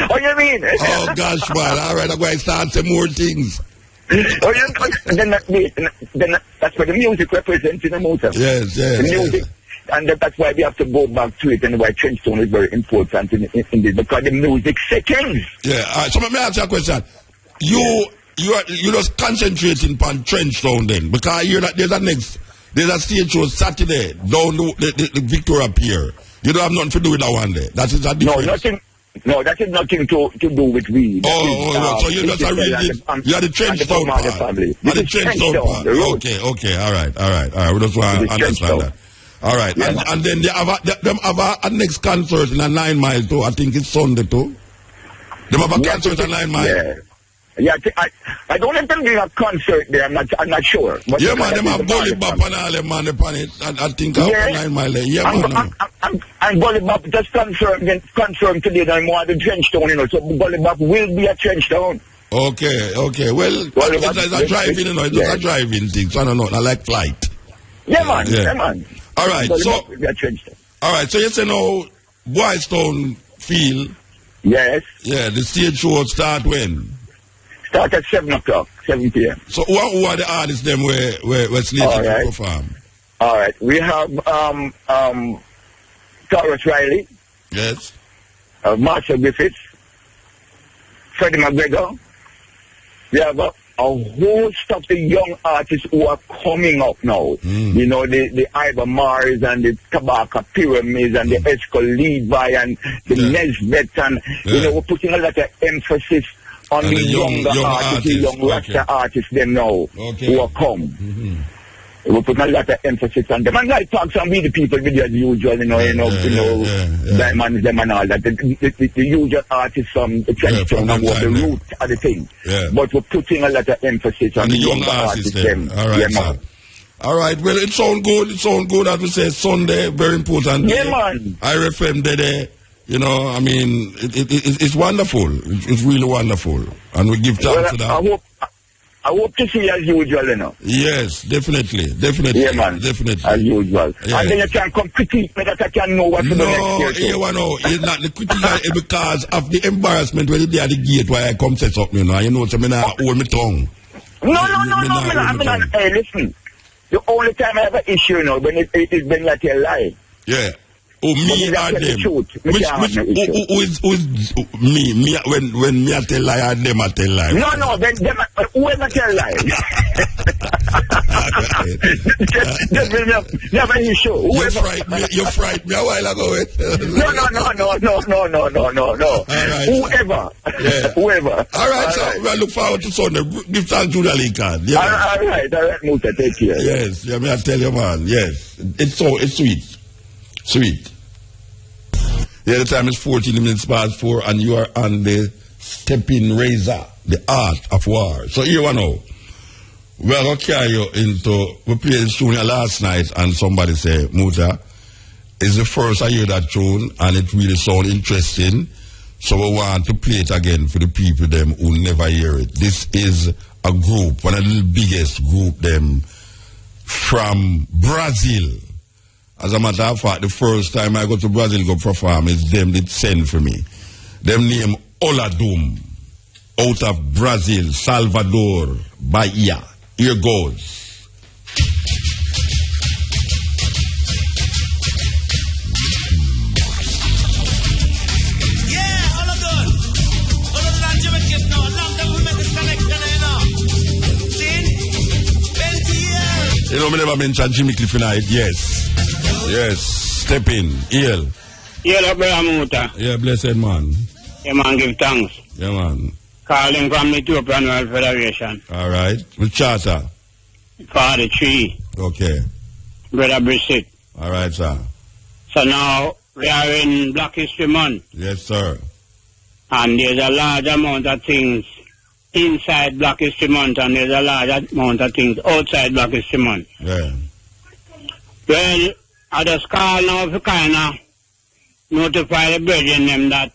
What do you mean? Oh, gosh, man. All right, I'm going to start some more things. Then that's where the music represents in the motor. Yes. The music. And that's why we have to go back to it, and why Trenchtown is very important in this, because the music seconds. Yeah, all right. So let me ask you a question. You just concentrating on Trenchtown then, because I hear that there's a stage show Saturday down the Victoria Pier. You don't have nothing to do with that one there. That is a difference. No, that is nothing to do with we. So you're just a real, you are the Trenchtown part. The Trenchtown part. Okay, all right. We just want to understand that. All right, and then they have a next concert in a 9 Mile too. I think it's Sunday too. They have a concert at 9 Mile. Yeah, I don't let them do a concert there. I'm not sure. But yeah, man, them have Gully Bop and all them man upon it. I think after 9 Mile there. Yeah, man. And Gully Bop just confirmed today that I'm more the Trenchtown, you know. So Gully Bop will be a Trenchtown. Okay. Well, it's a driving, you know. It's just a driving thing. So I don't know. I like flight. Yeah, man. All right, so you say now, Boys Town field. Yes. Yeah, the stage show start when? Start at 7 o'clock, 7 p.m. So who are the artists them where slated to perform? All right, we have Taurus Riley. Yes. Marshall Griffiths. Freddie McGregor. We have a host of the young artists who are coming up now. You know, the Ivor Mars and the Tabaka Pyramids and the Esco Levi and the Nesbet, and you know, we're putting a lot of emphasis on the younger artists, the young Rasta artists them now who are come. We're putting a lot of emphasis on them. And I talk some with the people with as usual, Diamonds, them and all that. The usual artists from the Trenchtown and what the root of the thing. But we're putting a lot of emphasis on the younger artists them. All right, sir. All right, well, it sounds good. It sounds good, as we say, Sunday, very important. Yeah, man. IRFM day. You know, I mean, it's wonderful. It's really wonderful. And we give thanks to that. I hope to see you as usual, you know. Yes, definitely. Yeah, man. Definitely. As usual. Yeah. And then you can come critique me that I can know what to do next year. It's not the critique because of the embarrassment when they at the gate where I come set up, you know. And you know, so I mean, I hold my tongue. No. Hey, listen. The only time I have an issue, you know, when it's been like a lie. Yeah. Oh, me or them? Who is me? Me when me I tell lie and them I tell lie. No, then them whoever tell lie. Just never issue. You frightened me a while ago. No. Whoever. Whoever. All right, so I look forward to Sunday. Give thanks to the Lincoln. Yeah. All right, Musa, take care. Yes, yeah, me I tell you, man. Yes, it's sweet. Sweet. Yeah, the time is 14 minutes past 4, and you are on the Steppn Razor, the art of war. So here we know. We are going to carry you into, we played this tune last night, and somebody said, Muta, it's the first I hear that tune, and it really sounds interesting. So we want to play it again for the people them who never hear it. This is a group, one of the biggest group them from Brazil. As a matter of fact, the first time I go to Brazil go perform, it's them that send for me. Them name Oladum, out of Brazil, Salvador, Bahia. Here goes. You know, me never mentioned Jimmy Cliff tonight. Yes. Yes. Steppn. Eel. Eel up there, Muta. Yeah, blessed man. Yeah, man, give thanks. Yeah, man. Calling from Ethiopian World Federation. All right. With charter. 43. Okay. Brother Brissett. All right, sir. So now, we are in Black History Month. Yes, sir. And there's a large amount of things inside Black History Month, and there's a large amount of things outside Black History Month. Yeah. Well, I just call now to kind of notify the brethren them that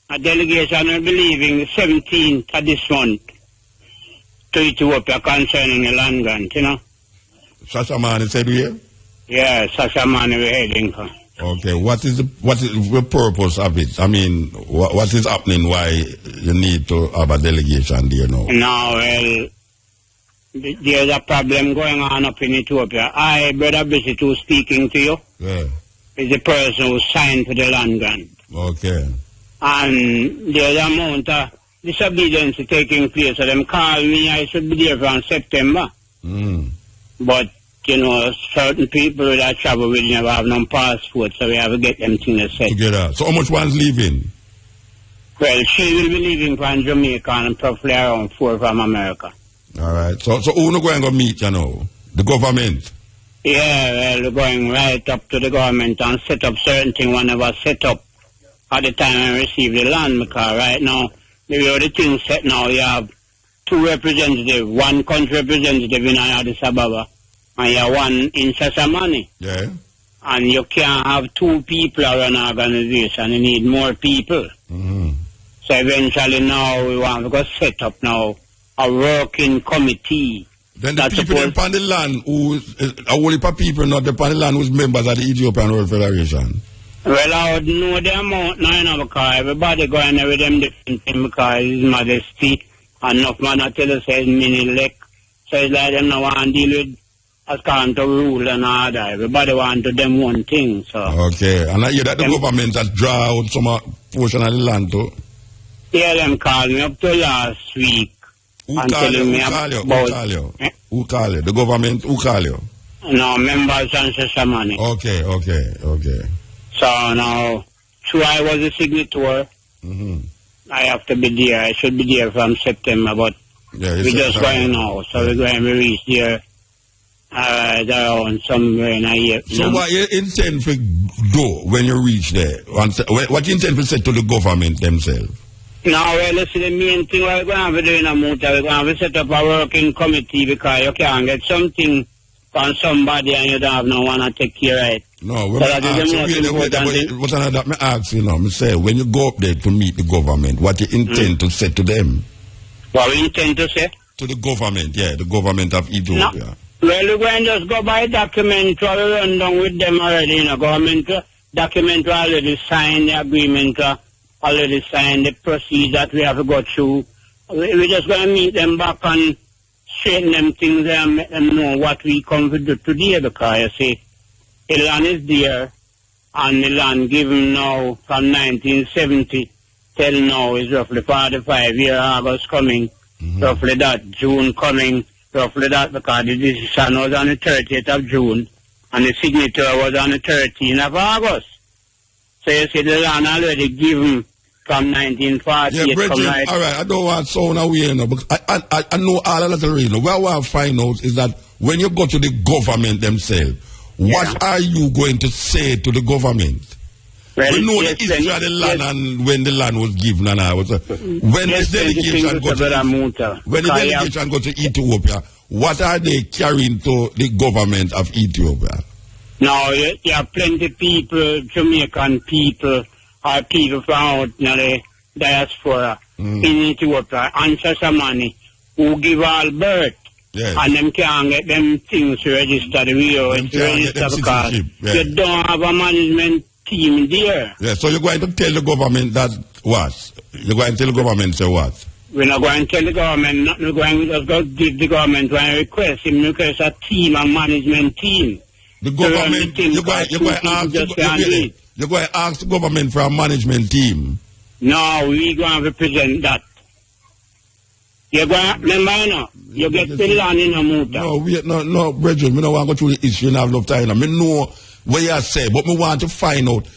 a delegation will be leaving the 17th of this month to Ethiopia concerning the land grant, you know. Sashamani said here? Yeah, Sashamani we're heading for. Okay, what is the purpose of it? I mean, what is happening? Why you need to have a delegation there now? Now, well, there's a problem going on up in Ethiopia. I, Brother Bishop, who's speaking to you, is the person who signed for the land grant. Okay. And there's an amount of disobedience taking place. So them call me, I should be there from September. But you know, certain people that travel with never have no passport, so we have to get them things set. Together. So how much one's leaving? Well, she will be leaving from Jamaica and probably around 4 from America. All right. So who no going to meet, you know? The government? Yeah, well, we're going right up to the government and set up certain things whenever set up at the time I receive the land, because right now, the way the things set now, you have 2 representatives, 1 country representative in Addis Ababa, and you have 1 in Sasamani. Yeah. And you can't have 2 people around an organization. You need more people. So eventually now we want to go set up now a working committee. Then the people upon the land who only people not upon the land who's members of the Ethiopian World Federation. Well, I would know the amount now, you know, because everybody going there with them different thing, because His Majesty and enough man I tell us says mini lek. So it's like them now want to deal with as kind of rule and all that. Everybody want to them one thing. So okay, and I hear that the government has draw out some portion of the land too. Yeah, them called me up to last week. Who call you? Who call you? The government, who call you? No, members and Sesamani. Okay. So now, so I was a signature. I have to be there. I should be there from September, but we're just going now. So we're going to reach there around somewhere in a year. So what you intend to do when you reach there? What you intend to say to the government themselves? Now, well, you see, the main thing we're going to be doing a Muta, we're going to set up a working committee, because you can't get something from somebody and you don't have no one to take care of it. No, what I ask you now, I say, when you go up there to meet the government, what you intend to say to them? What we intend to say? To the government, yeah, the government of Ethiopia. No. Well, we're going to just go by document, we run down with them already, you know, government document already signed the agreement, already signed the procedure that we have to go through. We're just going to meet them back and straighten them things and let them know what we come to do today, because you see, the land is there, and the land given now from 1970 till now is roughly 45 years. August coming, roughly that, June coming, roughly that, because the decision was on the 30th of June, and the signature was on the 13th of August. So you see, the land already given from 1940. Yeah, Bridget, right. all right, I don't want to sound away, you know, but I know all of that reason. What I want to find out is that when you go to the government themselves, what are you going to say to the government? Well, we know the history of the land and when the land was given and all. When the delegation go to Ethiopia, what are they carrying to the government of Ethiopia? Now, you have plenty of people, Jamaican people, or people from out the diaspora in Ethiopia, and Sasamani, who give all birth. Yes. And them can't get them things registered. Because you don't have a management team there. Yeah, so you're going to tell the government that what? You're going to tell the government say what? We're not going to tell the government, not going to go give the government one request. Him request a team, a management team. The government, you're going to ask the government for a management team. No, we're going to represent that. You're going to, remember, you get the land in a motor. No, brethren, we don't want to go through the issue and have enough time. I know what you say, but we want to find out,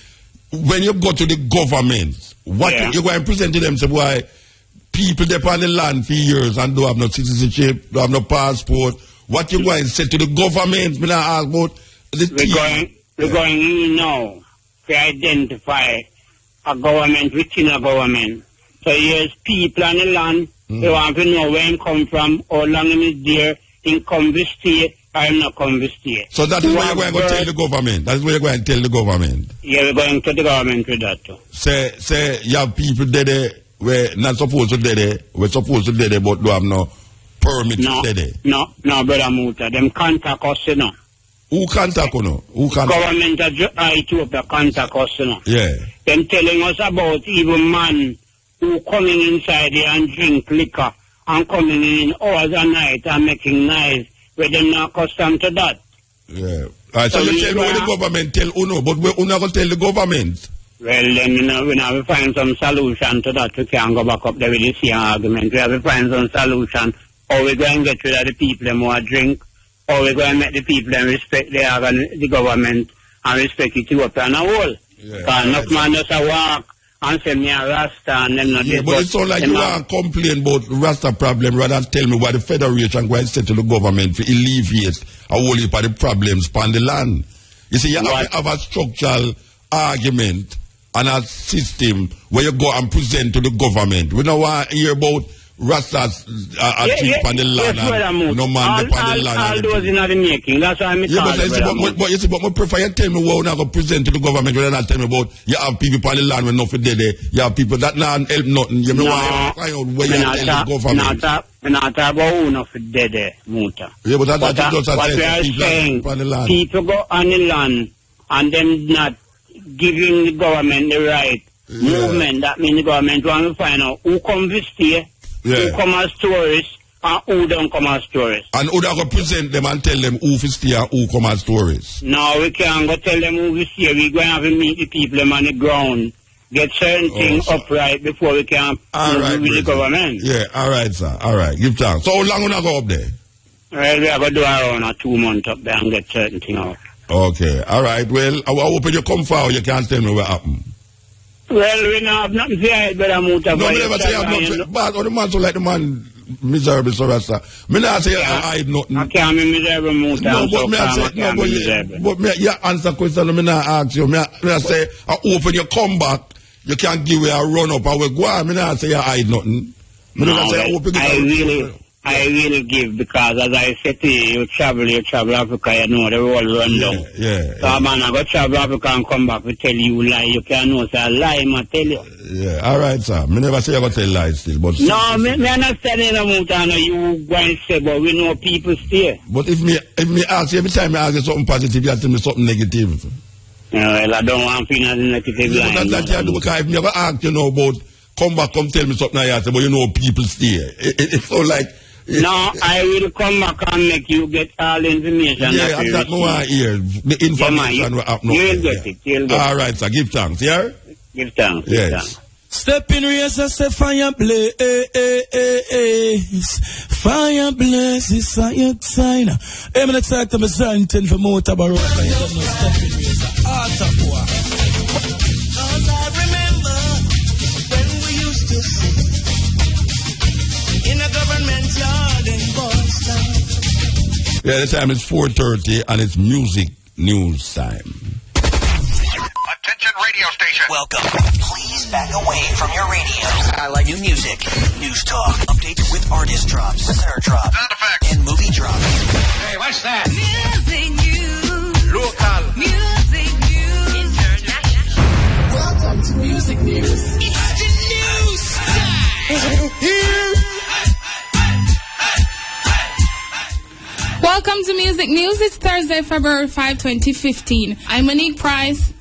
when you go to the government, what you're going to present to them, say, why people there on the land for years and don't have no citizenship, don't have no passport. What you going to say to the government? We not ask about the We're going in now to identify a government within a government. So here's people on the land, they want to know where he come from, how long he is there, he come to stay, or he not come to stay. So that is what you're going to tell the government? That is what you're going to tell the government? Yeah, we're going to the government with that too. Say you have people there we're not supposed to do there, we're supposed to do there, but don't have no permit to stay there. No, brother Muta, them contact us, you know. Who contact you know? Who contact? Government of Ethiopia contact us, you know. Yeah. Them telling us about even man who coming inside there and drink liquor and coming in hours a night and making noise where they're not accustomed to that. Yeah. Right, so you tell me what the government tell Uno, but we're not going to tell the government. Well, then, we have to find some solution to that. We can't go back up there with the same argument. We have to find some solution. Or we're going to get rid of the people who want to drink, or we're going to make the people that respect the government and respect Ethiopia and a whole. Because enough man just walk and say me a Rasta and them not but it's all like you want to complain about Rasta problem rather than tell me why the Federation going to say to the government to alleviate a whole heap of the problems on the land. You see, you have to have a structural argument and a system where you go and present to the government. We don't want to hear about Rastas cheap on the land and no man upon the land. All those in the making. That's why I'm talking but you see, but I prefer you tell me what you're not going to present to the government rather than tell me about you have people on the land when nothing there. You have people that now help nothing. You know why you find out where you tell the government. We're not talking about who nothing there, Muta. Yeah, but that's just what we are saying. People go on the land and them not giving the government the right movement. That means the government want to find out who comes to stay, who come as tourists, and who don't come as tourists. And who don't present them and tell them who to stay and who come as tourists? No, we can't go tell them who to stay. We're going to have to meet the people on the ground, get certain things upright before we can move with the government. Yeah, all right, sir. All right, give thanks. So how long will I go up there? Well, we have to do around 2 months up there and get certain things out. Okay, all right. Well, I hope you come forward. You can't tell me what happened. Well, we have nothing to say, but I'm out of no, I never say I have nothing. But the man so like the man miserable, so that's that. I not say I hide nothing. I can't be miserable, Muta. No, but me I say, but me you answer question. Me not ask you. Me I say I open your come back. You can't give me a run up. I will go on. Me not say I hide nothing. I really give because as I said to you, you travel Africa, you know, the world run down. Yeah. So man, I go travel Africa and come back to tell you lie. You can't know, say a lie, I tell you. Yeah, all right, sir. Me never say I go tell lies still, but... No, me understand it, Mutana, you going to say, but we know people stay. But if me ask you, every time I ask you something positive, you tell me something negative. Well, I don't want to feel nothing negative. Yeah, but that's what you do, because if me ever ask you know about, come back, come tell me something I say, but you know people stay. It's so like... No, I will come back and make you get all the information. Yeah, that's what I hear. The information will happen. You'll get it. All right, sir. Give thanks, yeah? Give thanks. Yes. Steppn race, I say fire blaze. Fire blaze is on your sign. I'm going to talk to my son for Mutabaruka. You don't know Steppn race. Art of war. Cause I remember when we used to sit in a government yard in Boston. Yeah, the time is 4:30 and it's music news time. Attention radio station. Welcome. Please back away from your radio. I like new music, news talk, updates with artist drops, listener drops, sound effects, and movie drops. Hey, what's that? Music news. Local. Music news. International. Welcome to music news. It's the news time. Welcome to Music News. It's Thursday, February 5, 2015. I'm Monique Price.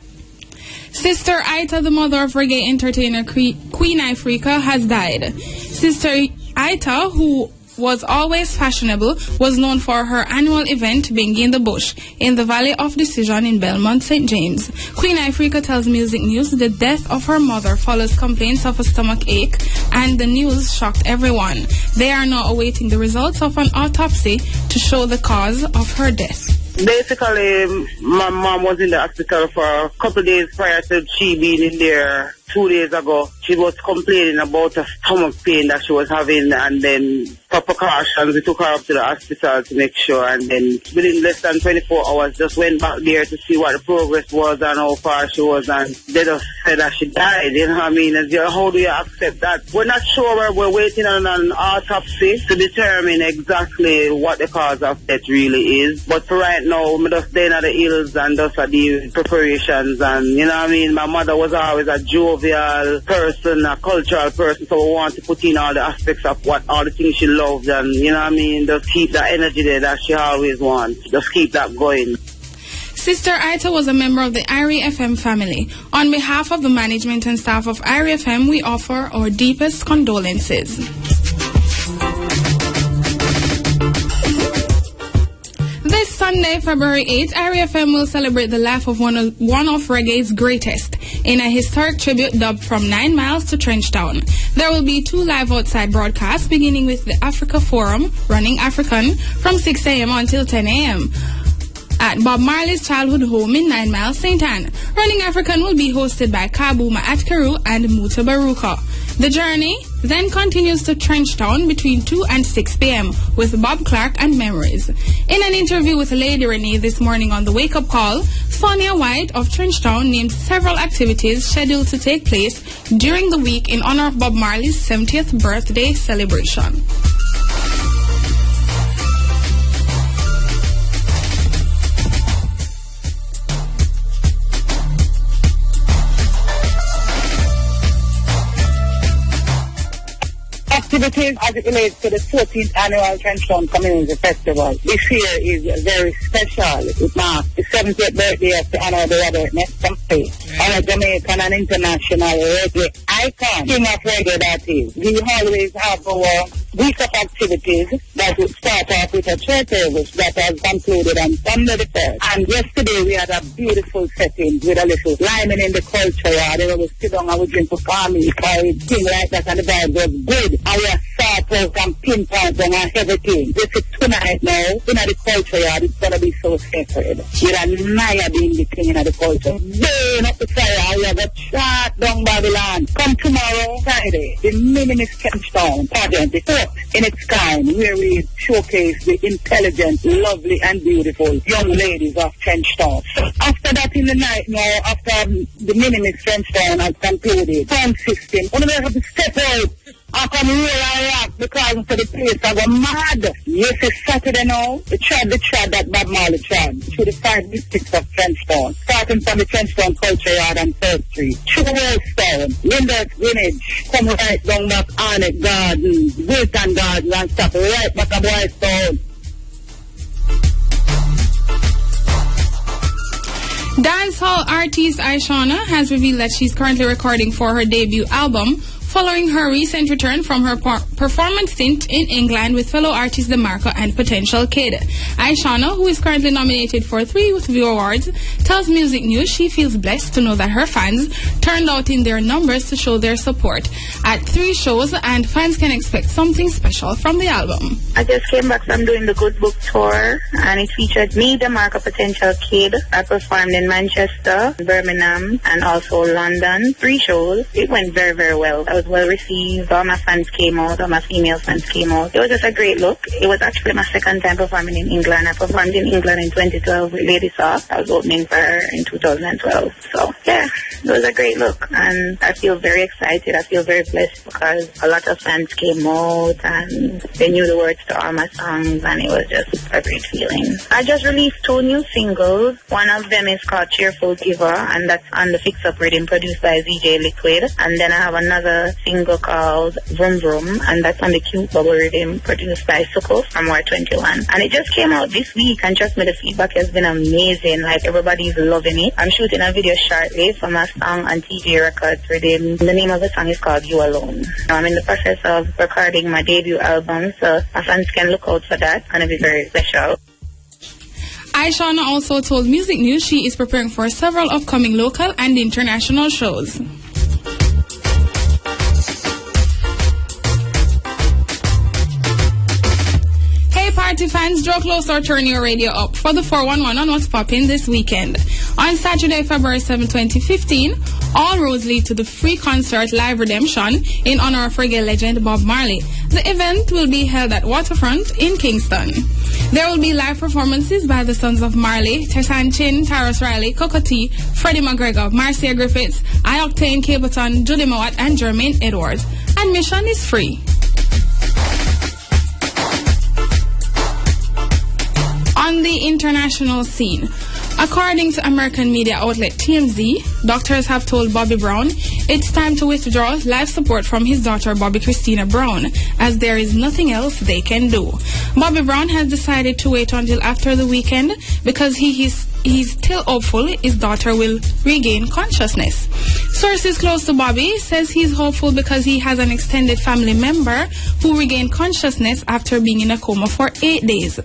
Sister Ita, the mother of reggae entertainer Queen Ifrica, has died. Sister Ita, who was always fashionable, was known for her annual event Bingy in the Bush in the Valley of Decision in Belmont, St. James. Queen Ifrica tells Music News the death of her mother follows complaints of a stomach ache, and the news shocked everyone. They are now awaiting the results of an autopsy to show the cause of her death. Basically, my mom was in the hospital for a couple of days prior to she being in there 2 days ago. She was complaining about a stomach pain that she was having, and then for precautions, we took her up to the hospital to make sure, and then within less than 24 hours, just went back there to see what the progress was and how far she was, and they just said that she died, you know what I mean? And how do you accept that? We're not sure. We're waiting on an autopsy to determine exactly what the cause of death really is, but for right now, I'm just staying at the hills and just at the preparations, and you know what I mean? My mother was always a jovial person, a cultural person, so we want to put in all the aspects of all the things she loved, and you know what I mean, just keep that energy there that she always wants, just keep that going. Sister Ita was a member of the IRI FM family. On behalf of the management and staff of IRI FM, we offer our deepest condolences. This Sunday, February 8th, IRI FM will celebrate the life of one of reggae's greatest in a historic tribute dubbed From 9 Miles to Trenchtown. There will be 2 live outside broadcasts, beginning with the Africa Forum, Running African, from 6 a.m. until 10 a.m. at Bob Marley's childhood home in 9 Mile, St. Anne. Running African will be hosted by Kabuma Atkaru and Mutabaruka. The journey then continues to Trenchtown between 2 and 6 p.m. with Bob Clark and Memories. In an interview with Lady Renee this morning on the Wake Up Call, Sonia White of Trenchtown named several activities scheduled to take place during the week in honor of Bob Marley's 70th birthday celebration. Activities as it relates to the 14th annual Trenchtown Community Festival. This year is very special. It marks the 70th birthday of the Honorable Robert Nesta, our Jamaican and international reggae icon, king of reggae that is. We always have our week of activities that would start off with a church service that has concluded on Sunday the 3rd. And yesterday we had a beautiful setting with a little liming in the culture yard. And we sit down and we drink for farming, carried things like that, and the vibe was good. And we are sharp and pinpoint on everything. This is tonight now, in the culture yard, it's going to be so sacred. With a Naya being the king in the culture. Burn up the fire, we have a shot down Babylon. Come tomorrow, Friday, the Minimus Trenchtown pageant, the fourth in its kind, where we showcase the intelligent, lovely and beautiful young ladies of Trenchtown. After that in the night now, after the Minimus Trenchtown has concluded, sound system, we have to step out. I come real and rock because for the place I go mad. Yes, it's Saturday now. The trad that Bob Marley trad through the 5 districts of Trenchtown, starting from the Trenchtown Culture Yard and 3rd Street, through Wellstown, Linders, Greenwich, come right down back Arnett Garden, Wilton Garden, and stop right back at Boystown. Dancehall artist Ishawna has revealed that she's currently recording for her debut album, following her recent return from her performance stint in England with fellow artists DeMarco and Potential Kid. Ishawna, who is currently nominated for 3 Youthview Awards, tells Music News she feels blessed to know that her fans turned out in their numbers to show their support at 3 shows, and fans can expect something special from the album. I just came back from doing the Good Book Tour, and it featured me, DeMarco, Potential Kid. I performed in Manchester, Birmingham, and also London. 3 shows. It went very, very well. I was well received. All my fans came out. All my female fans came out. It was just a great look. It was actually my 2nd time performing in England. I performed in England in 2012 with Lady Soft. I was opening for her in 2012. So, yeah, it was a great look. And I feel very excited. I feel very blessed because a lot of fans came out and they knew the words to all my songs, and it was just a great feeling. I just released 2 new singles. One of them is called Cheerful Giver, and that's on the Fix Up Rhythm produced by ZJ Liquid. And then I have another a single called Vroom Vroom, and that's on the cute bubble rhythm produced by Suko from R21. And it just came out this week, and trust me, the feedback has been amazing. Like, everybody's loving it. I'm shooting a video shortly for my song on TV Records rhythm. The name of the song is called You Alone. I'm in the process of recording my debut album, so my fans can look out for that. It's going to be very special. Aishana also told Music News she is preparing for several upcoming local and international shows. Hey party fans, draw close or turn your radio up for the 411 on What's Poppin' this weekend. On Saturday, February 7, 2015, all roads lead to the free concert Live Redemption in honor of reggae legend Bob Marley. The event will be held at Waterfront in Kingston. There will be live performances by the sons of Marley, Tessan Chin, Tyrus Riley, Coco T, Freddie McGregor, Marcia Griffiths, I-Octane, Capleton, Judy Mowat, and Jermaine Edwards. Admission is free. On the international scene, according to American media outlet TMZ, doctors have told Bobby Brown it's time to withdraw life support from his daughter Bobby Christina Brown, as there is nothing else they can do. Bobby Brown has decided to wait until after the weekend because he's still hopeful his daughter will regain consciousness. Sources close to Bobby says he's hopeful because he has an extended family member who regained consciousness after being in a coma for 8 days.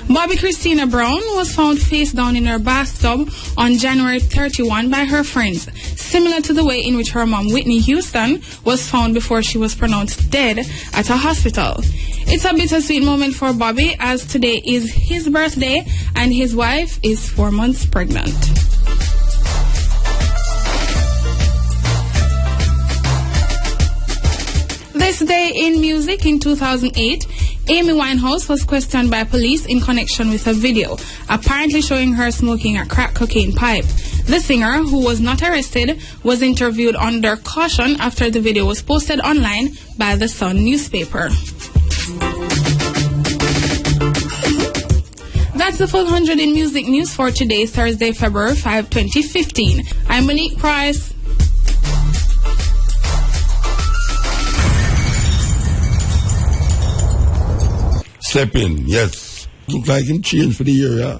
Bobby Christina Brown was found face down in her bathtub on January 31 by her friends, similar to the way in which her mom Whitney Houston was found before she was pronounced dead at a hospital. It's a bittersweet moment for Bobby as today is his birthday and his wife is 4 months pregnant. This day in music in 2008, Amy Winehouse was questioned by police in connection with a video, apparently showing her smoking a crack cocaine pipe. The singer, who was not arrested, was interviewed under caution after the video was posted online by the Sun newspaper. That's the full 100 in music news for today, Thursday, February 5, 2015. I'm Monique Price. Steppn, yes. Look like him changed for the year, yeah?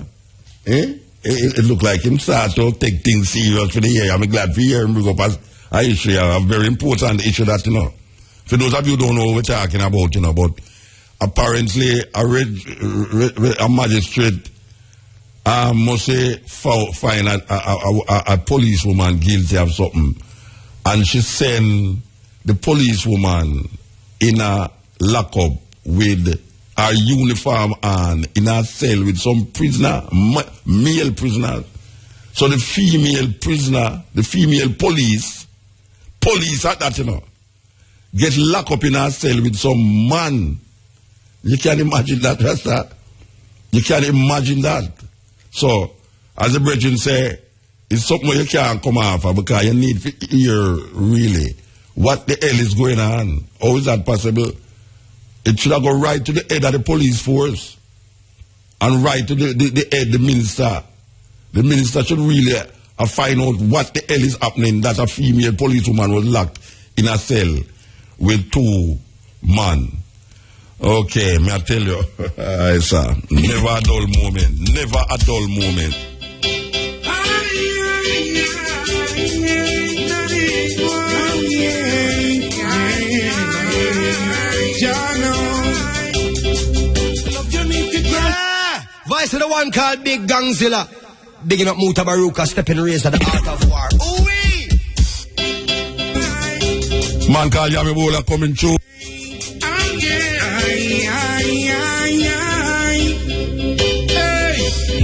It look like him start to take things serious for the year. I'm glad for hear him bring up as an issue, a very important issue that, you know. For those of you who don't know what we're talking about, you know, but apparently a magistrate must say find a policewoman guilty of something. And she sent the policewoman in a lockup with her uniform on in a cell with some prisoner, male prisoners. So the female prisoner, the female police at that, you know, get locked up in a cell with some man. You can't imagine that, Rasta. You can't imagine that. So, as the brethren say, it's something you can't come off of because you need to hear really what the hell is going on. How is that possible? It should have gone right to the head of the police force and right to the head, the minister. The minister should really find out what the hell is happening that a female policewoman was locked in a cell with two men. Okay, may I tell you, sir, never a dull moment, never a dull moment. Voice of the one called Big Gangzilla, digging up Mutabaruka, Steppn race at the art of war. Ooh-wee! Man called Yami Bola coming through.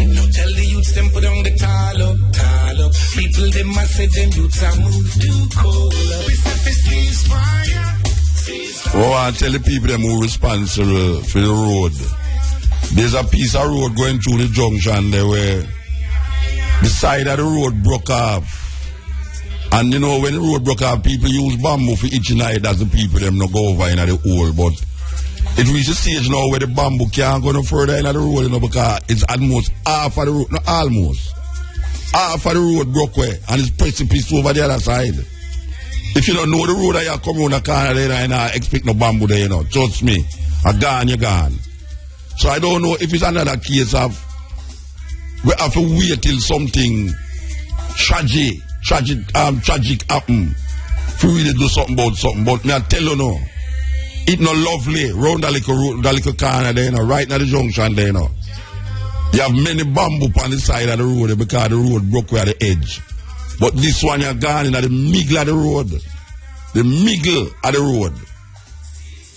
Now tell the youths them put on the tall up. People them must say them youths are moved too cold. We set the ceasefire. Oh, I tell the people them who responsible for the road. There's a piece of road going through the junction there where the side of the road broke off. And you know, when the road broke off, people use bamboo for each night as the people them not go over in the hole. But it reaches a stage now where the bamboo can't go no further in the road, you know, because it's almost half of the road, not almost. Half of the road broke away and it's precipice over the other side. If you don't know the road that you come around the corner there, and I expect no bamboo there, you know. Trust me. You're gone. So I don't know if it's another case of we have to wait till something tragic happen to really do something about something. But me I tell you no, it no lovely round that little corner there, you know, right at the junction there, you know. You have many bamboo on the side of the road because the road broke where the edge. But this one you're gone in the middle of the road. The middle of the road.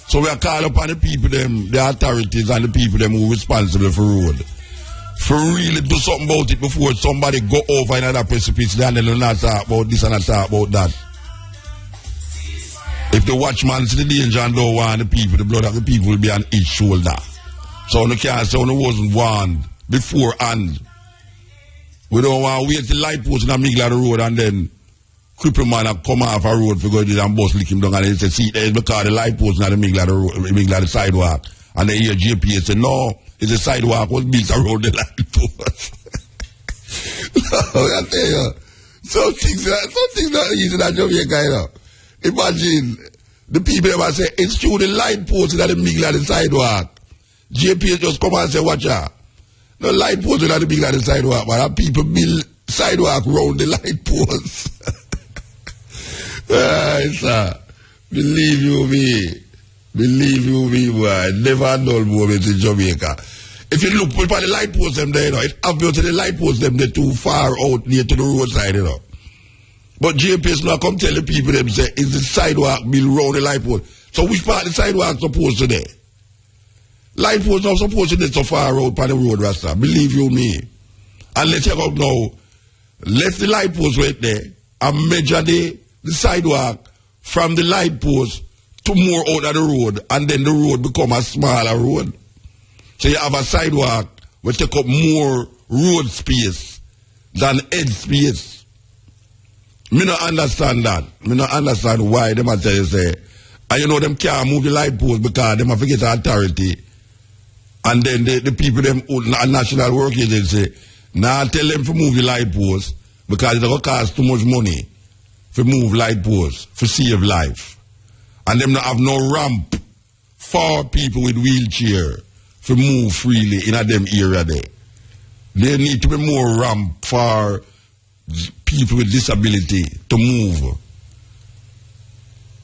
So we are calling upon the people, them, the authorities and the people them who are responsible for road. For really do something about it before somebody go over another precipice and then not talk about this and not talk about that. If the watchman see the danger and don't want the people, the blood of the people will be on each shoulder. So on the can't say on wasn't warned beforehand. We don't want to wait till light post in the middle of the road and then cripple man come off a road for going and bus lick him down and they say, see, there is because the light post in the middle of the road, middle of the sidewalk. And they hear JPA say, no, it's a sidewalk was built around the light post. I tell you, some things not easy in Jamaica, you know. Imagine the people ever say, it's true, the light post in the middle of the sidewalk. JPA just come and say, watch out. The light post in the middle of the sidewalk, but people build sidewalk around the light post. Sir, believe you me, boy. Never dull moment in Jamaica. If you look upon the light post them there, you know, it's obvious the light post them they're too far out near to the roadside, you know. But JPS now come tell the people them say, is the sidewalk built around the light post? So which part of the sidewalk supposed to there? Light post not supposed to be so far out on the road, Rasta. Believe you me. And let's check up now. Left the light post right there and measure the sidewalk from the light post to more out of the road, and then the road become a smaller road. So you have a sidewalk which take up more road space than edge space. Me not understand that. Me not understand why them a tell you say, and you know them can't move the light post because them a forget the authority. And then the people them National Work Agency now tell them to move the light post because it's going to cost too much money to move light posts, to save life. And them not have no ramp for people with wheelchair to move freely in a them area there. There need to be more ramp for people with disability to move.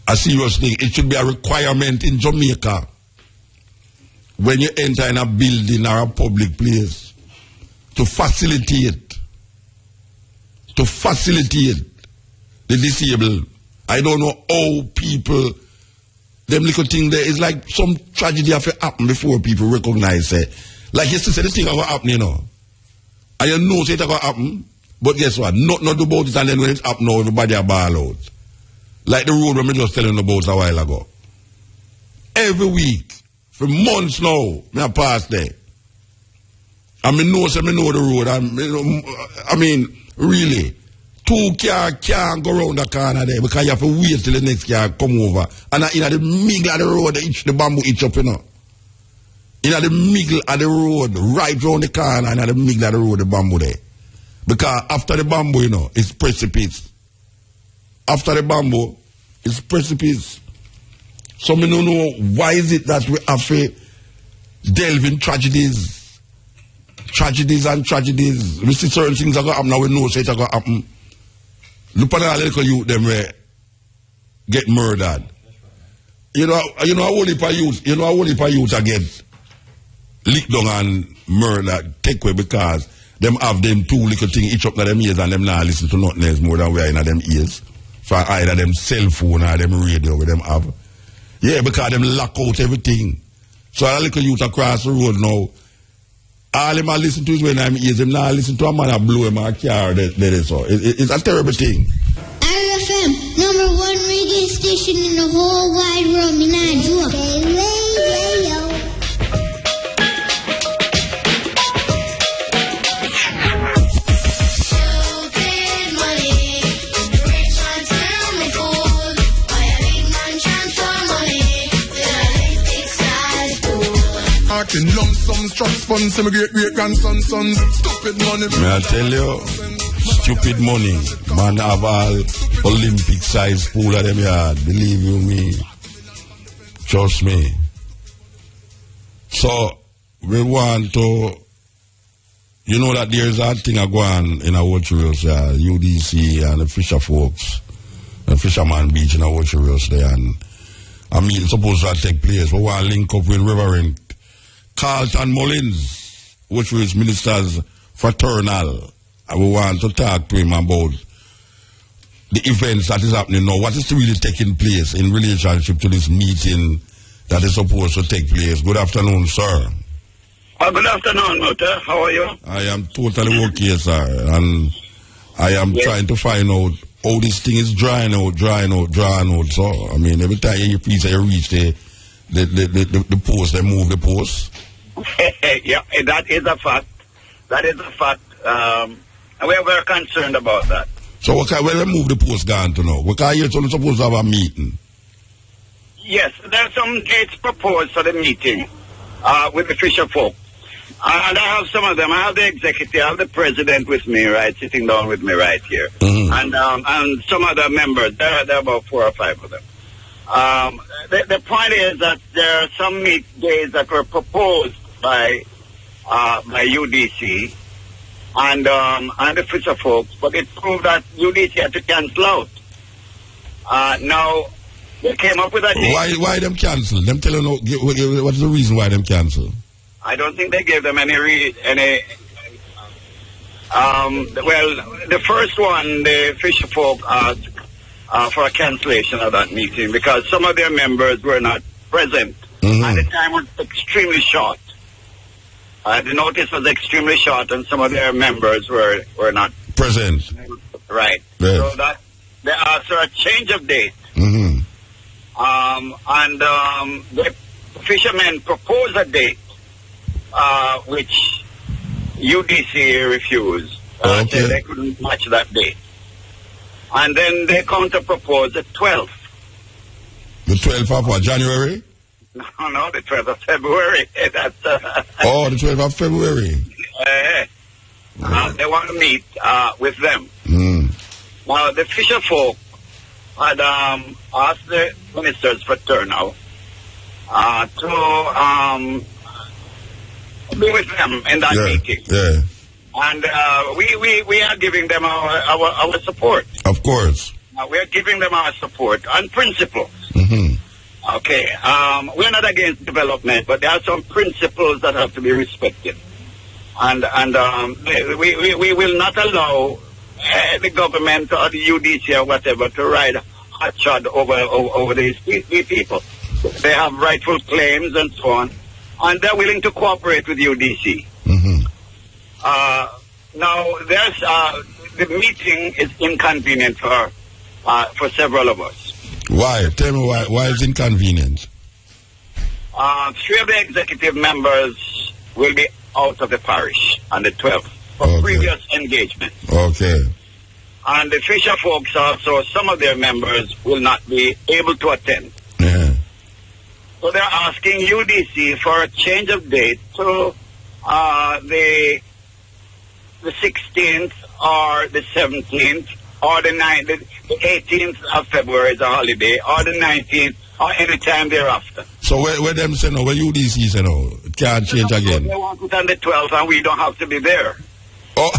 A serious thing. It should be a requirement in Jamaica when you enter in a building or a public place to facilitate the disabled. I don't know how people, them little thing there is like some tragedy have to happen before people recognize it. Like yesterday, the thing are going to happen, you know. And you know it's going to happen, but guess what? Nothing about it, and then when it's up now, everybody are ball out. Like the road we just telling about a while ago. Every week, for months now, I pass there. And I know the road. I mean, really. Two cars can't go around the corner there because you have to wait till the next car come over. And in the middle of the road, the bamboo itch up, you know. In the middle of the road, right round the corner, and in the middle of the road, the bamboo there. Because after the bamboo, you know, it's precipice. After the bamboo, it's precipice. So I don't know why is it that we have to delve in tragedies. Tragedies and tragedies. We see certain things are going to happen now, we know it's going to happen. Look at all the little youth them get murdered. You know a whole heap of youth against lick down and murder, take away because them have them two little things each up in them ears and them not listen to nothing else more than we are in them ears. For either them cell phone or them radio with them have. Yeah, because them lock out everything. So all the little youth across the road now, all them I listen to is when I'm ears, them not listen to a man that blow him a car. It's a terrible thing. RFM, #1 reggae station in the whole wide world. Me not joke. In lump sums, trust funds, some great grandson, sons, stupid money. May I tell you, stupid money. Man have all Olympic size pool at them yard. Believe you me. Trust me. So we want to, you know that there's a thing going in our watchers, UDC and the fisher folks, the Fisherman Beach in our watchers there, and a meeting supposed to take place. We want to link up with Reverend Carlton Mullins, which was Minister's Fraternal. And we want to talk to him about the events that is happening now. What is really taking place in relationship to this meeting that is supposed to take place? Good afternoon, sir. Good afternoon, Mutter. How are you? I am totally okay, sir. And I am trying to find out how this thing is drying out. So, I mean, every time you reach the post, they move the post. Yeah, that is a fact. And we are very concerned about that. So where they move the post gone to now? Because you're supposed to have a meeting. Yes, there are some dates proposed for the meeting with the fisher folk. And I have some of them. I have the executive, I have the president with me, right, sitting down with me right here. Mm-hmm. And some other members. There are about 4 or 5 of them. The point is that there are some days that were proposed by UDC and the fisher folks, but it proved that UDC had to cancel out. Now they came up with a date. Why them cancel? Them tell you what's the reason why them cancel? I don't think they gave them any. Well, the first one, the fisher folk asked for a cancellation of that meeting because some of their members were not present, and the time was extremely short. The notice was extremely short, and some of their members were not present. Right. Yes. So that they asked for a change of date. The fishermen proposed a date, which UDC refused. Said they couldn't match that date. And then they counter-proposed the 12th. The 12th of what, January? No, the 12th of February. That's, the 12th of February. They want to meet with them. Now, the fisher folk had asked the ministers for turnout to be with them in that meeting. Yeah. And we are giving them our support. Of course. We are giving them our support on principles. Okay. We're not against development, but there are some principles that have to be respected. And we will not allow the government or the UDC or whatever to ride hotshot over these people. They have rightful claims and so on, and they're willing to cooperate with UDC. Now, there's the meeting is inconvenient for several of us. Why? Tell me why it's inconvenient. 3 of the executive members will be out of the parish on the 12th for previous engagement. Okay. And the fisher folks also, some of their members will not be able to attend. Yeah. So they're asking UDC for a change of date to the 16th or the 17th or the 18th of February is a holiday, or the 19th or any time thereafter. So where them say no, where UDC say no, it can't change again? They want it on the 12th and we don't have to be there. Oh.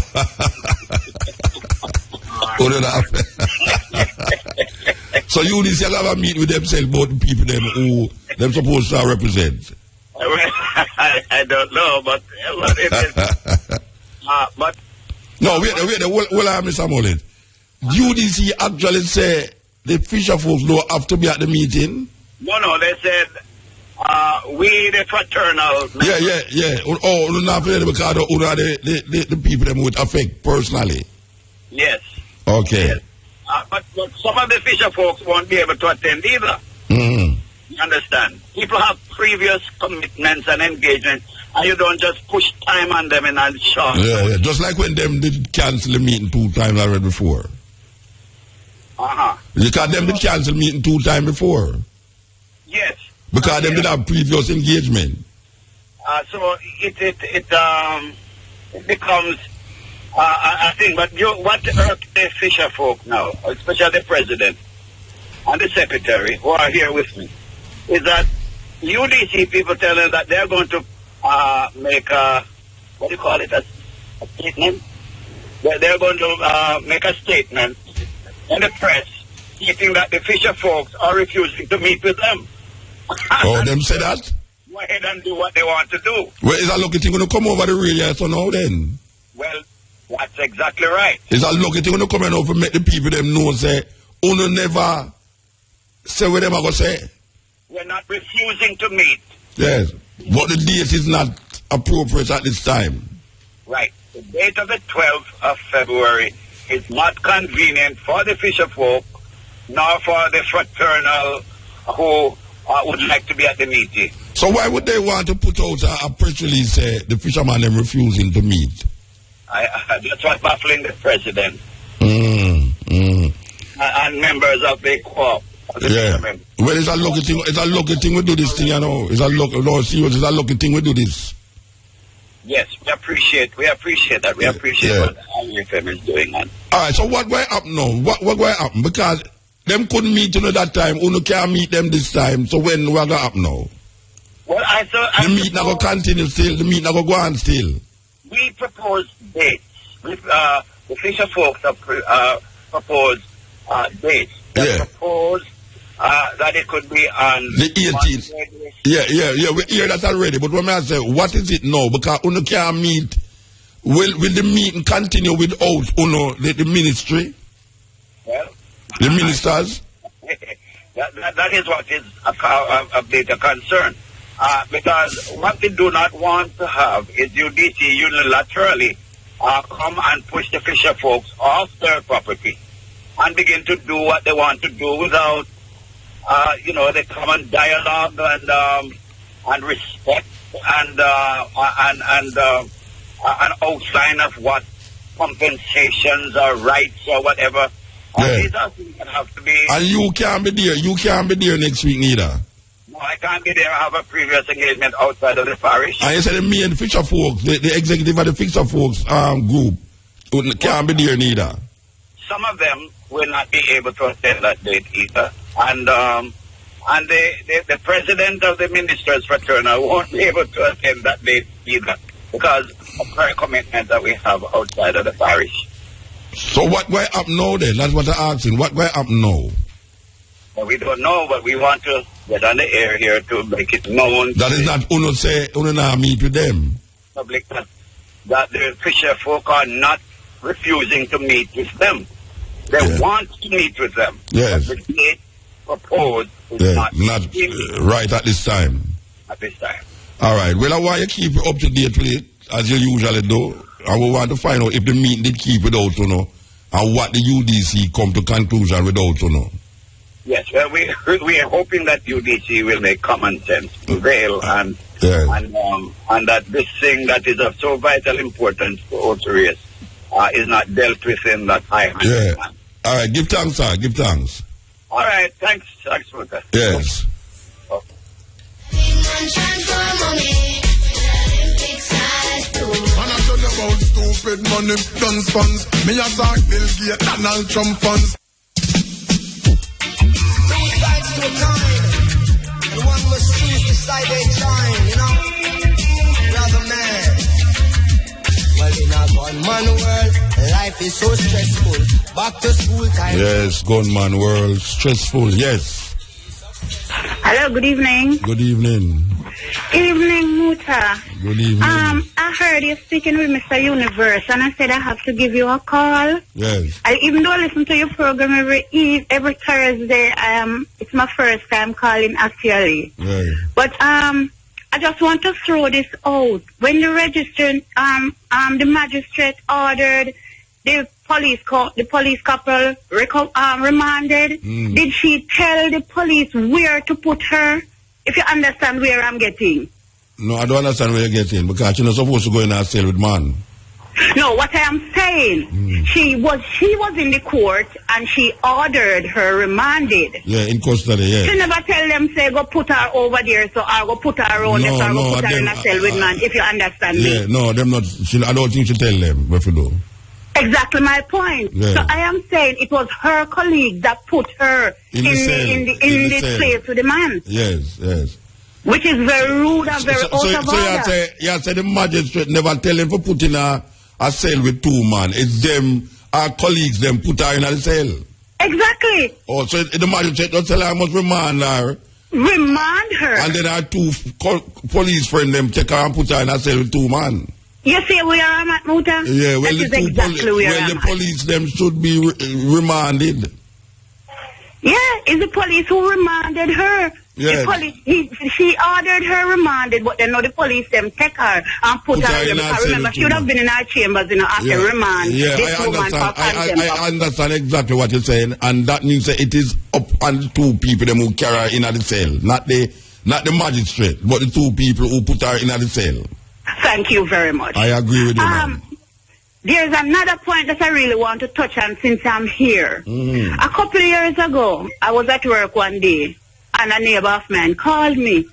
So UDC will have a meet with themselves, both the people them who them supposed to represent. I don't know, but it is. But no, wait, Mr. Mullins. UDC actually say the fisher folks don't have to be at the meeting. No, they said we the fraternal. Yeah. Oh, not because the people them would affect personally. Yes. Okay. Yes. But some of the fisher folks won't be able to attend either. You understand? People have previous commitments and engagements, and you don't just push time on them in a short. Yeah. Just like when them did cancel the meeting 2 times already before. Because them did cancel meeting 2 times before. Yes. Because them did have previous engagement. So it becomes I think, but what irks the fisher folk now, especially the president and the secretary who are here with me, is that UDC people tell them that they're going to make a, what do you call it, a statement? They're going to make a statement in the press stating that the fisher folks are refusing to meet with them. Oh, them say that? Go ahead and do what they want to do. Well, is that lucky thing going to come over the radio so now then? Well, that's exactly right. Is that lucky thing going to come in over make the people them know, say, Uno never say what them are going to say? We're not refusing to meet. Yes, but the date is not appropriate at this time. Right. The date of the 12th of February is not convenient for the fisher folk, nor for the fraternal who would like to be at the meeting. So why would they want to put out a press release, the fisherman them refusing to meet? That's what's baffling the president and members of the co-op. Yeah. Well, it's a lucky thing. It's a lucky thing we do this thing, you know. It's a lucky, no, serious. It's a lucky thing we do this. Yes, we appreciate that. We appreciate what IFM is doing. Man. All right. So what going up now? What going happen? Because them couldn't meet that time. Uno can't meet them this time. So when what going up now? Well, the meet not go continue still. The meet not go on still. We propose dates. The fisher folks have proposed dates. They propose that it could be on the 18th. Yeah. We hear that already. But when I say, what is it now? Because Uno can't meet. Will the meeting continue without Uno, the ministry? Well, the ministers? that is what is a bit of concern. Because what we do not want to have is UDC unilaterally come and push the fisher folks off their property and begin to do what they want to do without, the common dialogue and respect and an outline of what compensations or rights or whatever. These are things that have to be. And you can't be there. You can't be there next week neither. No, I can't be there. I have a previous engagement outside of the parish. And you said the main fisher folks, the executive of the fisher folks group, can't be there neither. Some of them will not be able to attend that date either. And the president of the ministers fraternal won't be able to attend that date either because of our commitment that we have outside of the parish. So what will happen now then? That's what I'm asking. What will happen now? Well, we don't know, but we want to get on the air here to make it known. That is not Uno say, Uno not meet with them. Public that the fisher folk are not refusing to meet with them. They want to meet with them. Yes. But the date proposed is not right at this time. At this time. All right. Well, I want you to keep up to date with it, as you usually do. And we want to find out if the meeting did keep without Uno and what the UDC come to conclusion without Uno. Yes, well, we are hoping that UDC will make common sense prevail and that this thing that is of so vital importance to Otarius is not dealt with in that high hand. Yeah. All right, give thanks, sir. Give thanks. All right, thanks, Walter. Yes. Man, I tell you about stupid money, guns funds. Me a talk Bill Gates, Donald Trump funds. Two sides to a coin, and one must choose the side they join, you know? Brother man. Well, in a gunman world, life is so stressful. Back to school time. Yes, gunman world, stressful, yes. Hello, good evening. Good evening. Evening, Muta. Good evening. I heard you speaking with Mr. Universe, and I said I have to give you a call. Yes. Even though I listen to your program every Thursday, it's my first time calling actually. Right. But I just want to throw this out. When the registrant, the magistrate ordered the police couple remanded, did she tell the police where to put her? If you understand where I'm getting. No, I don't understand where you're getting, because you're not supposed to go in and sell with man. No, what I am saying, she was in the court and she ordered her remanded. Yeah, in custody, yeah. She never tell them, say, go put her over there, so I go put her around there, so I go put her in a cell with man, if you understand me. Yeah, no, them not, I don't think she tell them what to do. Exactly my point. Yeah. So I am saying it was her colleague that put her in the place with the man. Yes, yes. Which is very rude and very out of order. So you say the magistrate never tell him for put in a cell with two men. It's them, our colleagues, them put her in a cell. Exactly. Oh, so the magistrate don't tell her I must remand her. Remand her. And then our two police friends them take her and put her in a cell with two men. You see where I am at, Muta? Yeah, well, that is exactly where I am the police them should be remanded. Yeah, it's the police who remanded her. Yes. The police, she ordered her remanded, but then now the police them take her and put her in. Because remember, she would have been in our chambers, after remand. Yeah, this I woman understand. I understand exactly what you're saying, and that means that it is up on the two people them who carry her in the cell, not the magistrate, but the two people who put her in the cell. Thank you very much. I agree with you, ma'am. There's another point that I really want to touch on since I'm here. A couple of years ago, I was at work one day, and a neighbor of mine called me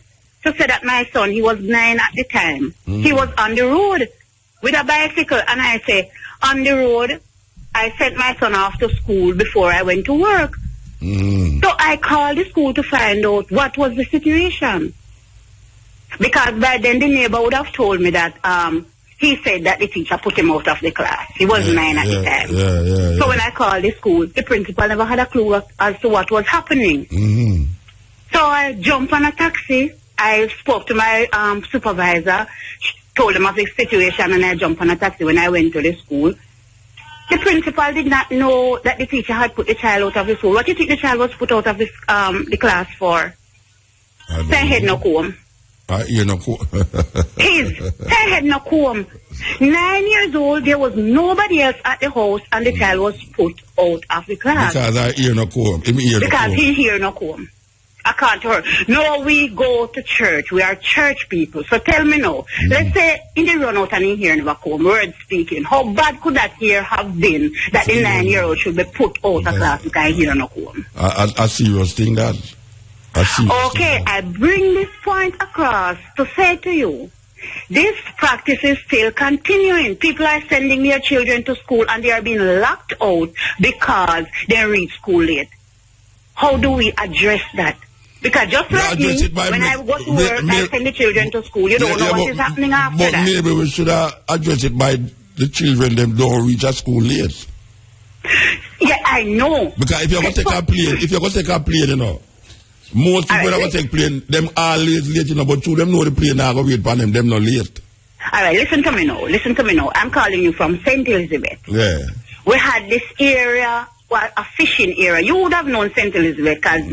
to say that my son, he was 9 at the time, he was on the road with a bicycle. And I say, on the road, I sent my son off to school before I went to work. So I called the school to find out what was the situation. Because by then the neighbor would have told me that he said that the teacher put him out of the class. He was 9 at the time. So when I called the school, the principal never had a clue as to what was happening. So I jumped on a taxi. I spoke to my supervisor, told him of the situation, and I jumped on a taxi when I went to the school. The principal did not know that the teacher had put the child out of the school. What do you think the child was put out of the class for? Say head no comb. You know, His head no comb. 9 years old, there was nobody else at the house, and the child was put out of the class. Because I hear no comb. Because he hear no comb. I can't hear. No, we go to church. We are church people. So tell me now. Let's say in the run out and in here never comb, word speaking. How bad could that here have been that the 9-year-old should be put out of class because he hear no comb? A serious thing that. Okay, I bring this point across to say to you, this practice is still continuing. People are sending their children to school and they are being locked out because they reach school late. How do we address that? Because just like me, when I go to work, I send the children to school. You don't know what is happening after that. But maybe we should address it by the children them don't reach a school late. Yeah, I know. Because if you're going to take a plane, you know, most people that will take plane, them are late, you know, but two them know the plane now go wait for them not late. All right, listen to me now. I'm calling you from St. Elizabeth. Yeah. We had this area, a fishing area. You would have known St. Elizabeth because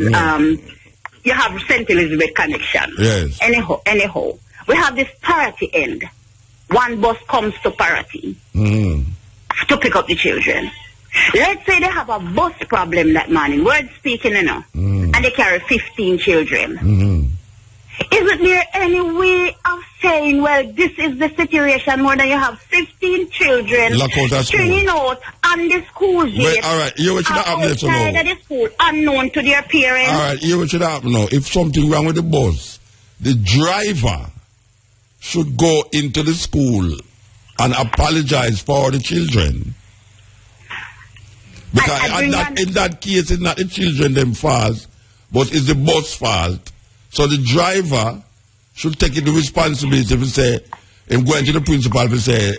you have St. Elizabeth connection. Yes. Anyhow, we have this Parati end. One bus comes to Parati to pick up the children. Let's say they have a bus problem that morning, word speaking, you know, and they carry 15 children. Isn't there any way of saying, well, this is the situation more than you have 15 children stringing out on the school gate? Well, all right, you should have outside of the school, unknown to their parents. All right, you should have know if something wrong with the bus, the driver should go into the school and apologize for the children. Because in that case, it's not the children them fault, but it's the bus fault. So the driver should take the responsibility to say, him going to the principal to say,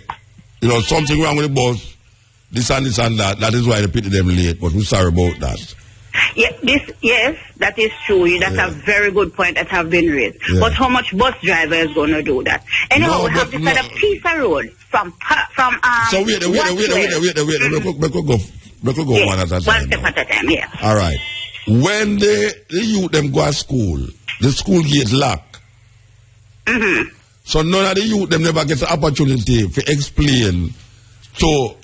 you know, something wrong with the bus, this and this and that. That is why they put them late, but we're sorry about that. Yes, that is true. That's a very good point that have been raised. Yeah. But how much bus driver is going to do that? Anyhow, we have this other piece of road from So wait, we could go one at a time. One step at a time, yeah. All right. When the youth them go to school, the school gate locked. So none of the youth them never get the opportunity to explain to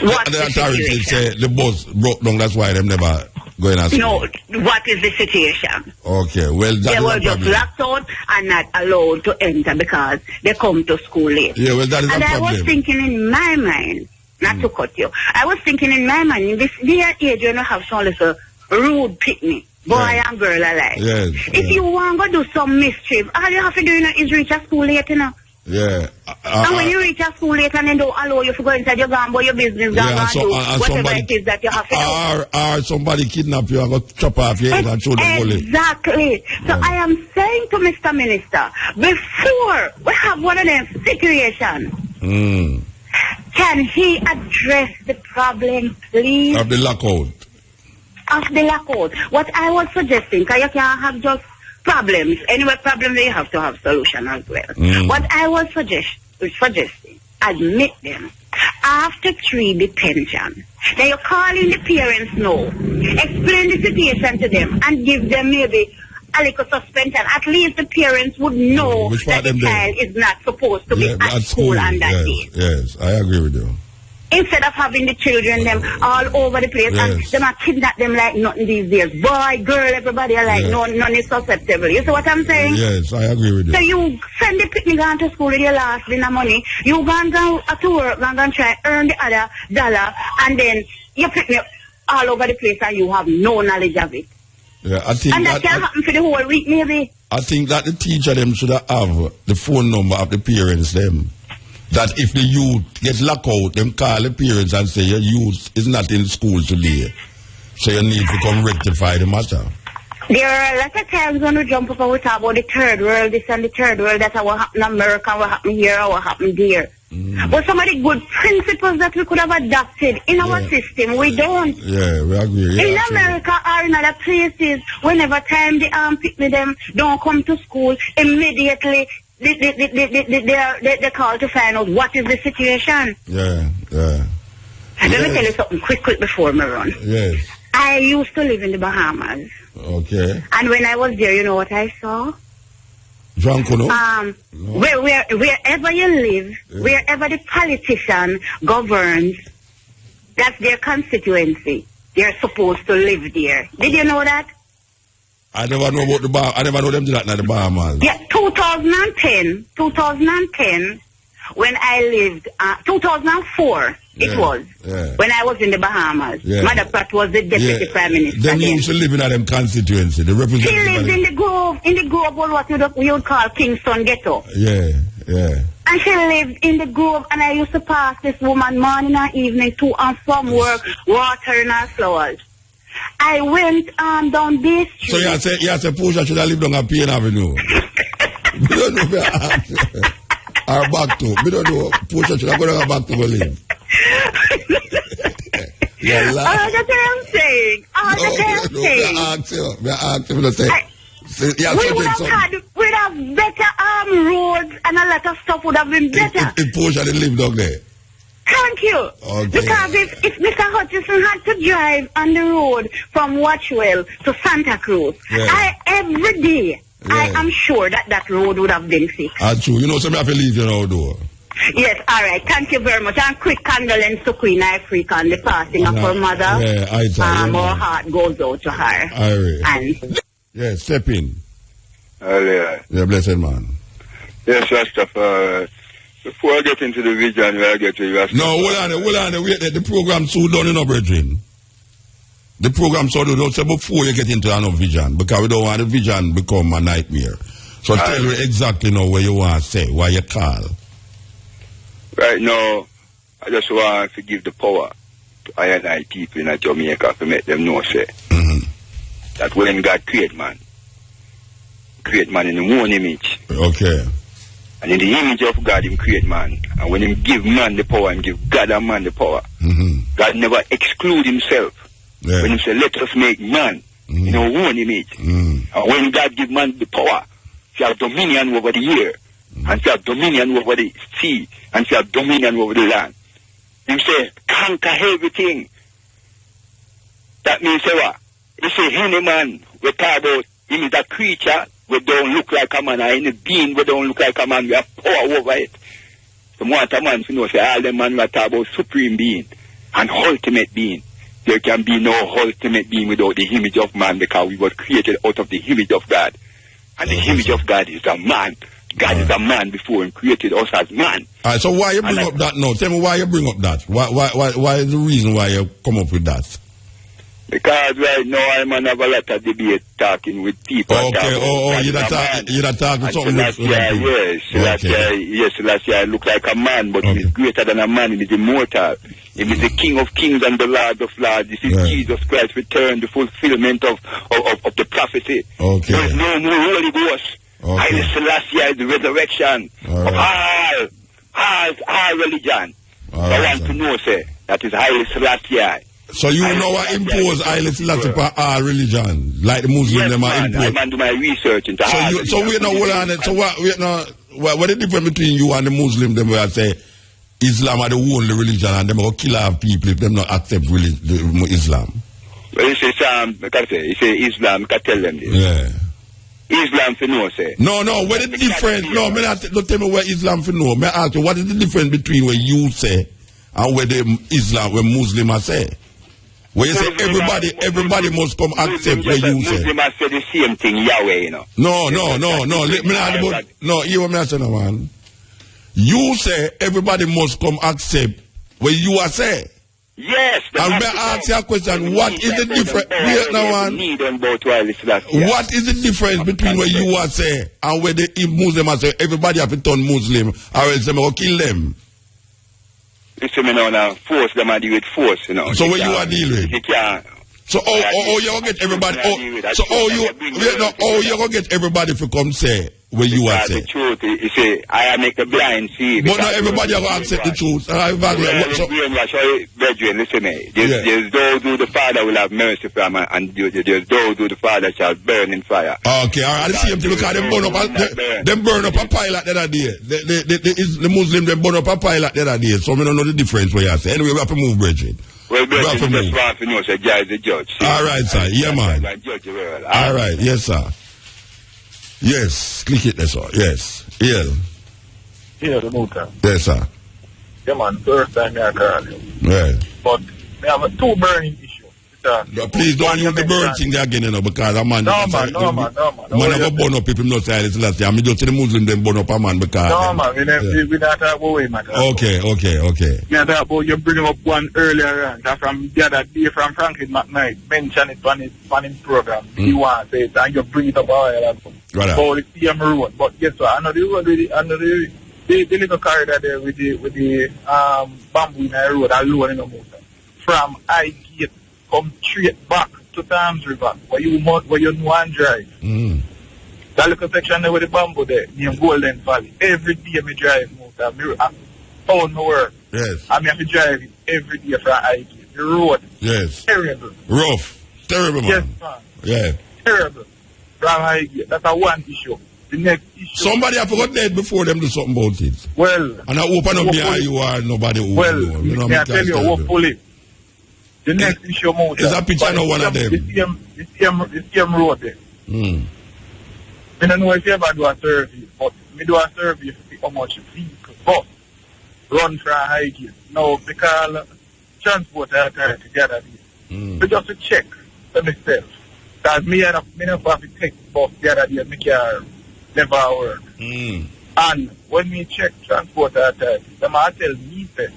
the authorities say the bus broke down, that's why them never go in at school. No, what is the situation? Okay, well that they were just locked out and not allowed to enter because they come to school late. Yeah, well that is and a problem. I was thinking in my mind, not to cut you, I was thinking in my mind, in this dear age when you have some little rude picnic, boy and girl alike. Yes, if you want to do some mischief, all you have to do is reach a school late, you know. Yeah. And when you reach a school late and they don't allow you to go inside your gamble, your business, and do whatever it is that you have to do. Or somebody kidnap you and go chop off your head and show them bullet. Exactly. So I am saying to Mr. Minister, before we have one of them situations, can he address the problem, please? Of the lockout. What I was suggesting, because you can't have just problems. Anyway, problems, they have to have solution as well. What I was suggesting, admit them. After 3 detention, then you call in the parents now, explain the situation to them, and give them maybe a little suspension. At least the parents would know that the child is not supposed to be at school on that day. Yes, I agree with you. Instead of having the children them all over the place and them are kidnap them like nothing these days. Boy, girl, everybody are like none is susceptible. You see what I'm saying? Yes, I agree with you. So you send the picnic on to school with your last dinner money. You go to work and try earn the other dollar, and then you picnic all over the place and you have no knowledge of it. Yeah, I think and that can happen for the whole week maybe. I think that the teacher them should have the phone number of the parents them. That if the youth get locked out, them call the parents and say your youth is not in school today. So you need to come rectify the matter. There are a lot of times when we jump up and we talk about the third world, this and the third world, that's what happened in America, what happened here, what happened there. But some of the good principles that we could have adopted in our system, we don't. Yeah, we agree. Yeah, in America or in other places, whenever time the pick me them don't come to school, immediately they call to find out what is the situation. Yeah. Let me tell you something quick before me run. Yes. I used to live in the Bahamas. Okay. And when I was there, you know what I saw? No. Wherever you live, wherever the politician governs, that's their constituency. They're supposed to live there. Did you know that? I never know about the Bahamas. I never know them do that in the Bahamas. Yeah, 2010, when I lived, 2004, it was, when I was in the Bahamas. Mother Pratt was the deputy prime minister. Then you used to live in them constituency. The representative. She lived in the Grove, or what you would call Kingston Ghetto. Yeah. And she lived in the Grove, and I used to pass this woman morning and evening to and from work, watering her flowers. I went down this street. So you say Portia should have lived on a Payne Avenue. We don't know where or back to. We don't know. Portia should have gone back to live. That's what I'm saying. We'd have better roads and a lot of stuff would have been better. If Portia didn't live down there. Thank you. Okay. Because if Mr. Hutchison had to drive on the road from Watchwell to Santa Cruz, every day, I am sure that road would have been fixed. True. You know, somebody have to leave you now, though. Yes, all right. Thank you very much. And quick condolence to Queen Africa on the passing of her mother. Our heart goes out to her. Yes, Steppn. Yeah, blessed man. Yes, Rastafari. Before I get into the vision, I get to Rastafari. No, hold on. Wait, the program so done, brethren. The program so done. So before you get into another vision, because we don't want the vision become a nightmare. So tell me exactly now what you want to say, why you call. Right now, I just want to give the power to I people in Jamaica to make them know, that when God create man in the own image. Okay. And in the image of God, He create man. And when He give man the power, He give God and man the power. God never exclude Himself. When He say, let us make man in our own image. And when God give man the power, He have dominion over the air, and He have dominion over the sea, and He have dominion over the land. He say, conquer everything. That means, what? He say, any man, we talk about him is a creature, we don't look like a man, or any being, we don't look like a man, we have power over it. The more a man to know, say, all the man we talk about supreme being, and ultimate being. There can be no ultimate being without the image of man, because we were created out of the image of God. And the image of God is a man. God is a man before He created us as man. All right, so why you bring up that now? Tell me why you bring up that. Why is the reason why you come up with that? Because right now I'm on a lot of debate talking with people. Okay, you're not talking something with Yes, last year I look like a man, but he's greater than a man, he is immortal. He is the King of Kings and the Lord of Lords. This is Jesus Christ return, the fulfillment of the prophecy. Okay. There is no more Holy Ghost. Haile Selassie is the resurrection of all religion. I want to know, say, that is Haile Selassie. So you know what impose Haile Selassie for all religion, like the Muslims them are impose. I do my research into So we know what on it. So what the difference between you and the Muslim them where I say Islam are the only religion and them go kill off people if them not accept Islam? Well, you say Islam can tell them this. Yeah. Islam for no say. No, what is the difference? No, don't tell me what Islam for no. May I ask you what is the difference between what you say and what the Islam, what Muslims say? Where you say everybody must come accept what you say. Muslims say the same thing Yahweh, you know. No. You want me to say no, man. You say everybody must come accept what you are saying. Yes. And may I ask you a question, what is the difference? What is the difference between what you are saying and what the Muslims are saying? Everybody have to turn Muslim or else they will kill them. Listen, me now, force them to deal with force, you know. So what you are dealing with? So you gonna get everybody? You gonna get everybody to come say what you are saying? The truth is, say I make the blind see. But not everybody will accept the truth. Brethren, listen, there's those who the Father will have mercy from, and there's those who the Father shall burn in fire. Okay, all right. The same thing because them burn up a pilot the other day. The Muslim them burn up a pilot the other day. So we don't know the difference what you are saying. Anyway, we have to move, brethren. Well, brethren, just want to know, say, God is the judge. All right, sir. Yeah, man. All right, yes, sir. Yes, click it there, sir. Yes. Yeah, the motor. Yes, sir. Yeah, man, first time I call you. Right. But we have two burning issues. Please don't use the burn thing again, you know, because a man... No, man. Man never burn up people not say this last year. I mean, just the Muslim them burn up a man because... No, man, we not talk about way, man. Okay. We not talk about you bring up one earlier, that from the other day from Franklin McKnight, mention it on his program. He wants it, and you bring it up all about the same road. But guess what? I know the road with the little corridor there with the bamboo in the road alone in the motor. From I Gate, come straight back to Thames River, where you know and drive. That little section there with the bamboo there, near Golden Valley. Every day I drive motor. I found my work. Yes. I have to drive it every day from I Gate. The road. Yes. Terrible. Rough. Terrible, man. Yes, man. Yeah. Terrible. From I Gate. That's one issue. The next issue. Somebody have forgot dead before them do something about it. Well. And I open up behind you are nobody who well, know. You know, I tell you, hopefully. The next issue motor. Is that picture no one of them? The same road there. I don't know if you ever do a survey, but me do a survey to see how much vehicle bus run from High Gate. Now, because transport authority together this. So just to check for myself. Because me have to take bus the other day, my car never work. And when me check transport authority, they might tell me that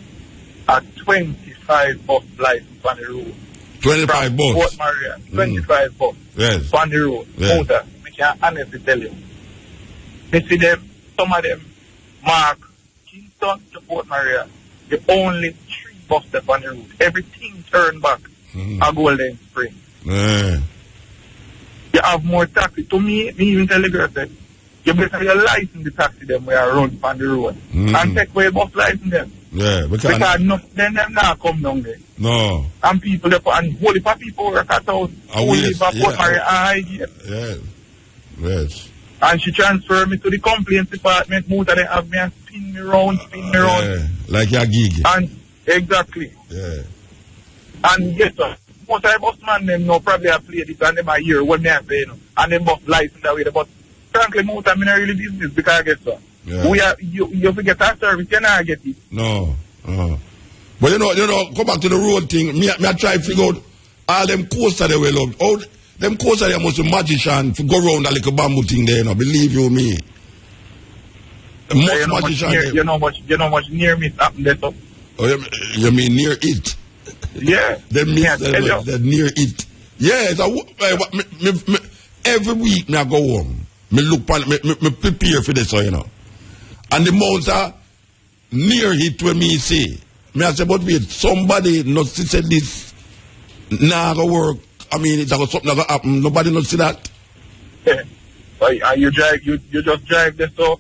at 25 bus license on the road. 25 bus? Fort Maria, 25 bus. Yes. On the road. Yes. Motor. I can honestly tell you. They see them, some of them, Mark, Kingston to Fort Maria, the only 3 bus step on the road. Everything turned back at Golden Spring. You have more taxi. To me even tell the girl that you better your license the taxi them where I run on the road. And take away bus license them. Yeah, because then them not come down there. No. And people there and whole heap of people work at house. Whole heap of Fort Maria and Yes. Yes. And she transferred me to the complaints department. Most of them have me and spin me round. Like your gig. And exactly. Yeah. And yes, sir. Most of the bus man them know probably have played it and them a year when they have say, you know. And them bus license that way. But frankly, most of them not really business because I guess so. Yeah. We are you forget our service, you not get it. No. But you know, come back to the road thing. Me I try to figure out all them coasters they will love. Oh, them coasters they must be magician to go around that little bamboo thing there, you know. Believe you me. You know much near me happened there, so. Oh, you mean near it? Yeah. They miss the near it. Yes, every week I go home. Me look on, me prepare for this, you know. And the most near it when me say, me I say, but wait, somebody not say this, nah go work. I mean, it's something that happen. Nobody not see that. Yeah. And you just drive there, so.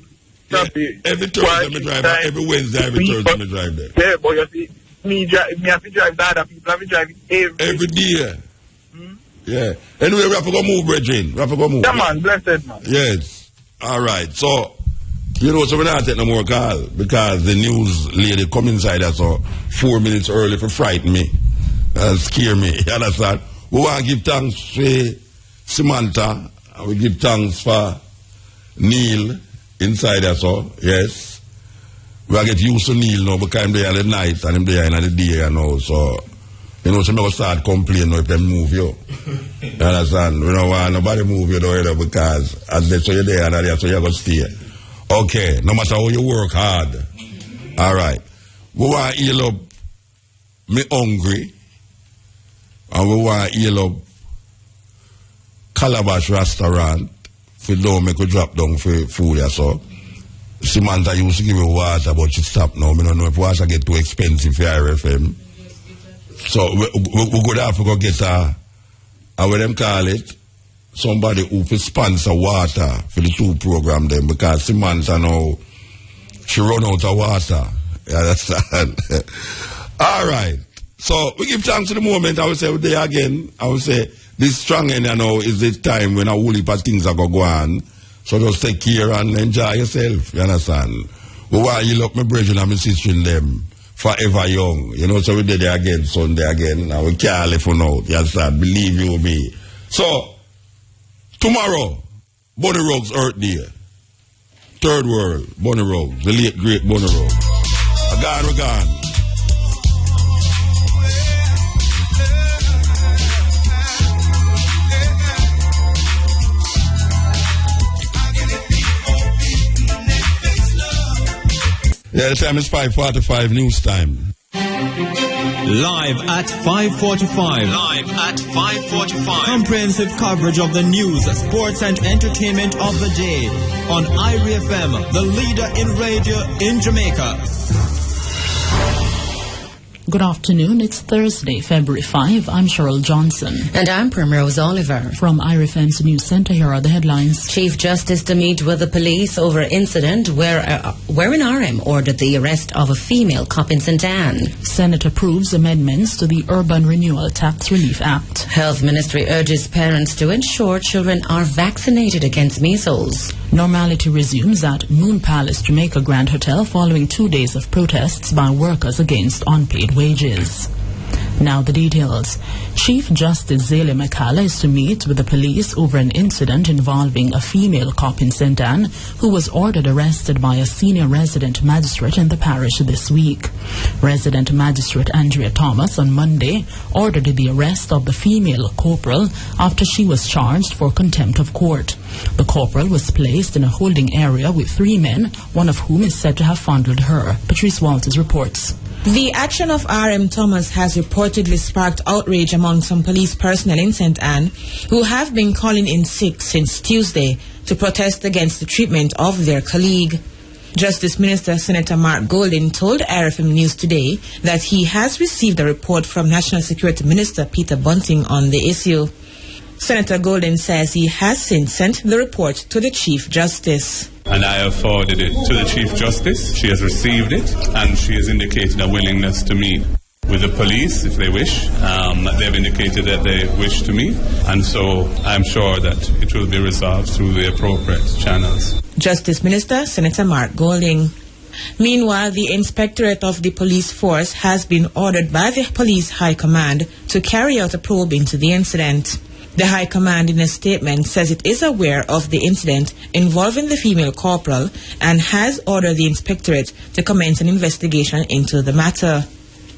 Yeah. Every Thursday me drive there. Every Wednesday, every Thursday me drive there. Yeah, but you see, me have to drive the other people. I have to drive every day. Yeah. Anyway, we have to go move, brethren. We have to go move. Yeah, man. Blessed, man. Yes. All right. So, you know, so we're not taking no more call because the news lady come inside us 4 minutes early for frighten me. Scare me. You understand? We want to give thanks to Samantha. And we give thanks for Neil inside us. Yes. We are get used to Neil now because I'm there at the night and I'm there in the day, you know. So, you know, so I'm going to start complaining if they move you. You understand? We don't want nobody move you though, because as they say you're there and there, so you're going to stay. Okay, no matter how you work hard. All right. We want to heal up me hungry. And we want to heal up Calabash restaurant. If you don't make a drop down for food, yeah, so. Samantha used to give me water, but she stopped now. I don't know if water get too expensive for RFM. So we go there to go get what them call it, somebody who will sponsor water for the 2 program then, because Samantha now, she run out of water. You understand? All right. So we give thanks to the moment. I will say there again. I will say this strong end, you know, is the time when a whole heap of things are going to go on. So just take care and enjoy yourself. You understand? We want you look my brethren and my sister in them forever young. You know, so we did it again Sunday again. And we can't live for now. You understand? Believe you me. So tomorrow, Bonnie Ruggs Earth Day. Third World, Bonnie Ruggs, the late great Bonnie Ruggs. We're gone. Yeah, the time is 5:45 news time. Live at 5:45. Live at 5:45. Comprehensive coverage of the news, sports and entertainment of the day on IRI FM, the leader in radio in Jamaica. Good afternoon. It's Thursday, February 5. I'm Cheryl Johnson. And I'm Primrose Oliver. From IRFM's News Center, here are the headlines. Chief Justice to meet with the police over incident wherein RM ordered the arrest of a female cop in St. Anne. Senate approves amendments to the Urban Renewal Tax Relief Act. Health Ministry urges parents to ensure children are vaccinated against measles. Normality resumes at Moon Palace Jamaica Grand Hotel following 2 days of protests by workers against unpaid wages. Now the details. Chief Justice Zélia McCalla is to meet with the police over an incident involving a female cop in St. Anne who was ordered arrested by a senior resident magistrate in the parish this week. Resident Magistrate Andrea Thomas on Monday ordered the arrest of the female corporal after she was charged for contempt of court. The corporal was placed in a holding area with 3 men, one of whom is said to have fondled her. Patrice Walters reports. The action of RM Thomas has reportedly sparked outrage among some police personnel in St. Anne who have been calling in sick since Tuesday to protest against the treatment of their colleague. Justice Minister Senator Mark Golding told RFM News today that he has received a report from National Security Minister Peter Bunting on the issue. Senator Golding says he has since sent the report to the Chief Justice. And I have forwarded it to the Chief Justice. She has received it and she has indicated a willingness to meet with the police if they wish. They've indicated that they wish to meet, and so I'm sure that it will be resolved through the appropriate channels. Justice Minister Senator Mark Golding. Meanwhile, the Inspectorate of the Police Force has been ordered by the Police High Command to carry out a probe into the incident. The High Command in a statement says it is aware of the incident involving the female corporal and has ordered the Inspectorate to commence an investigation into the matter.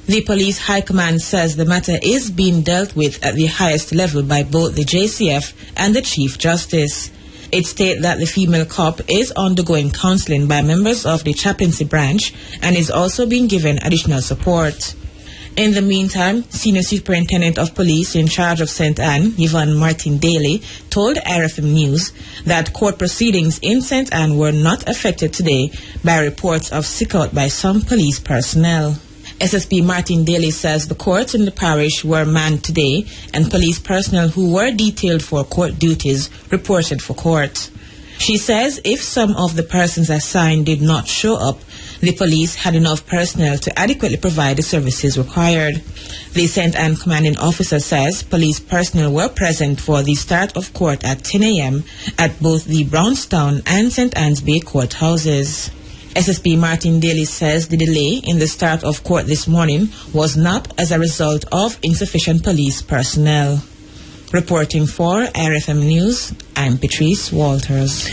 The Police High Command says the matter is being dealt with at the highest level by both the JCF and the Chief Justice. It states that the female cop is undergoing counseling by members of the chaplaincy branch and is also being given additional support. In the meantime, Senior Superintendent of Police in charge of St. Anne, Yvonne Martin-Daly, told RFM News that court proceedings in St. Anne were not affected today by reports of sick-out by some police personnel. SSP Martin-Daly says the courts in the parish were manned today and police personnel who were detailed for court duties reported for court. She says if some of the persons assigned did not show up, the police had enough personnel to adequately provide the services required. The St. Anne commanding officer says police personnel were present for the start of court at 10 a.m. at both the Brownstown and St. Anne's Bay courthouses. SSP Martin-Daly says the delay in the start of court this morning was not as a result of insufficient police personnel. Reporting for RFM News, I'm Patrice Walters.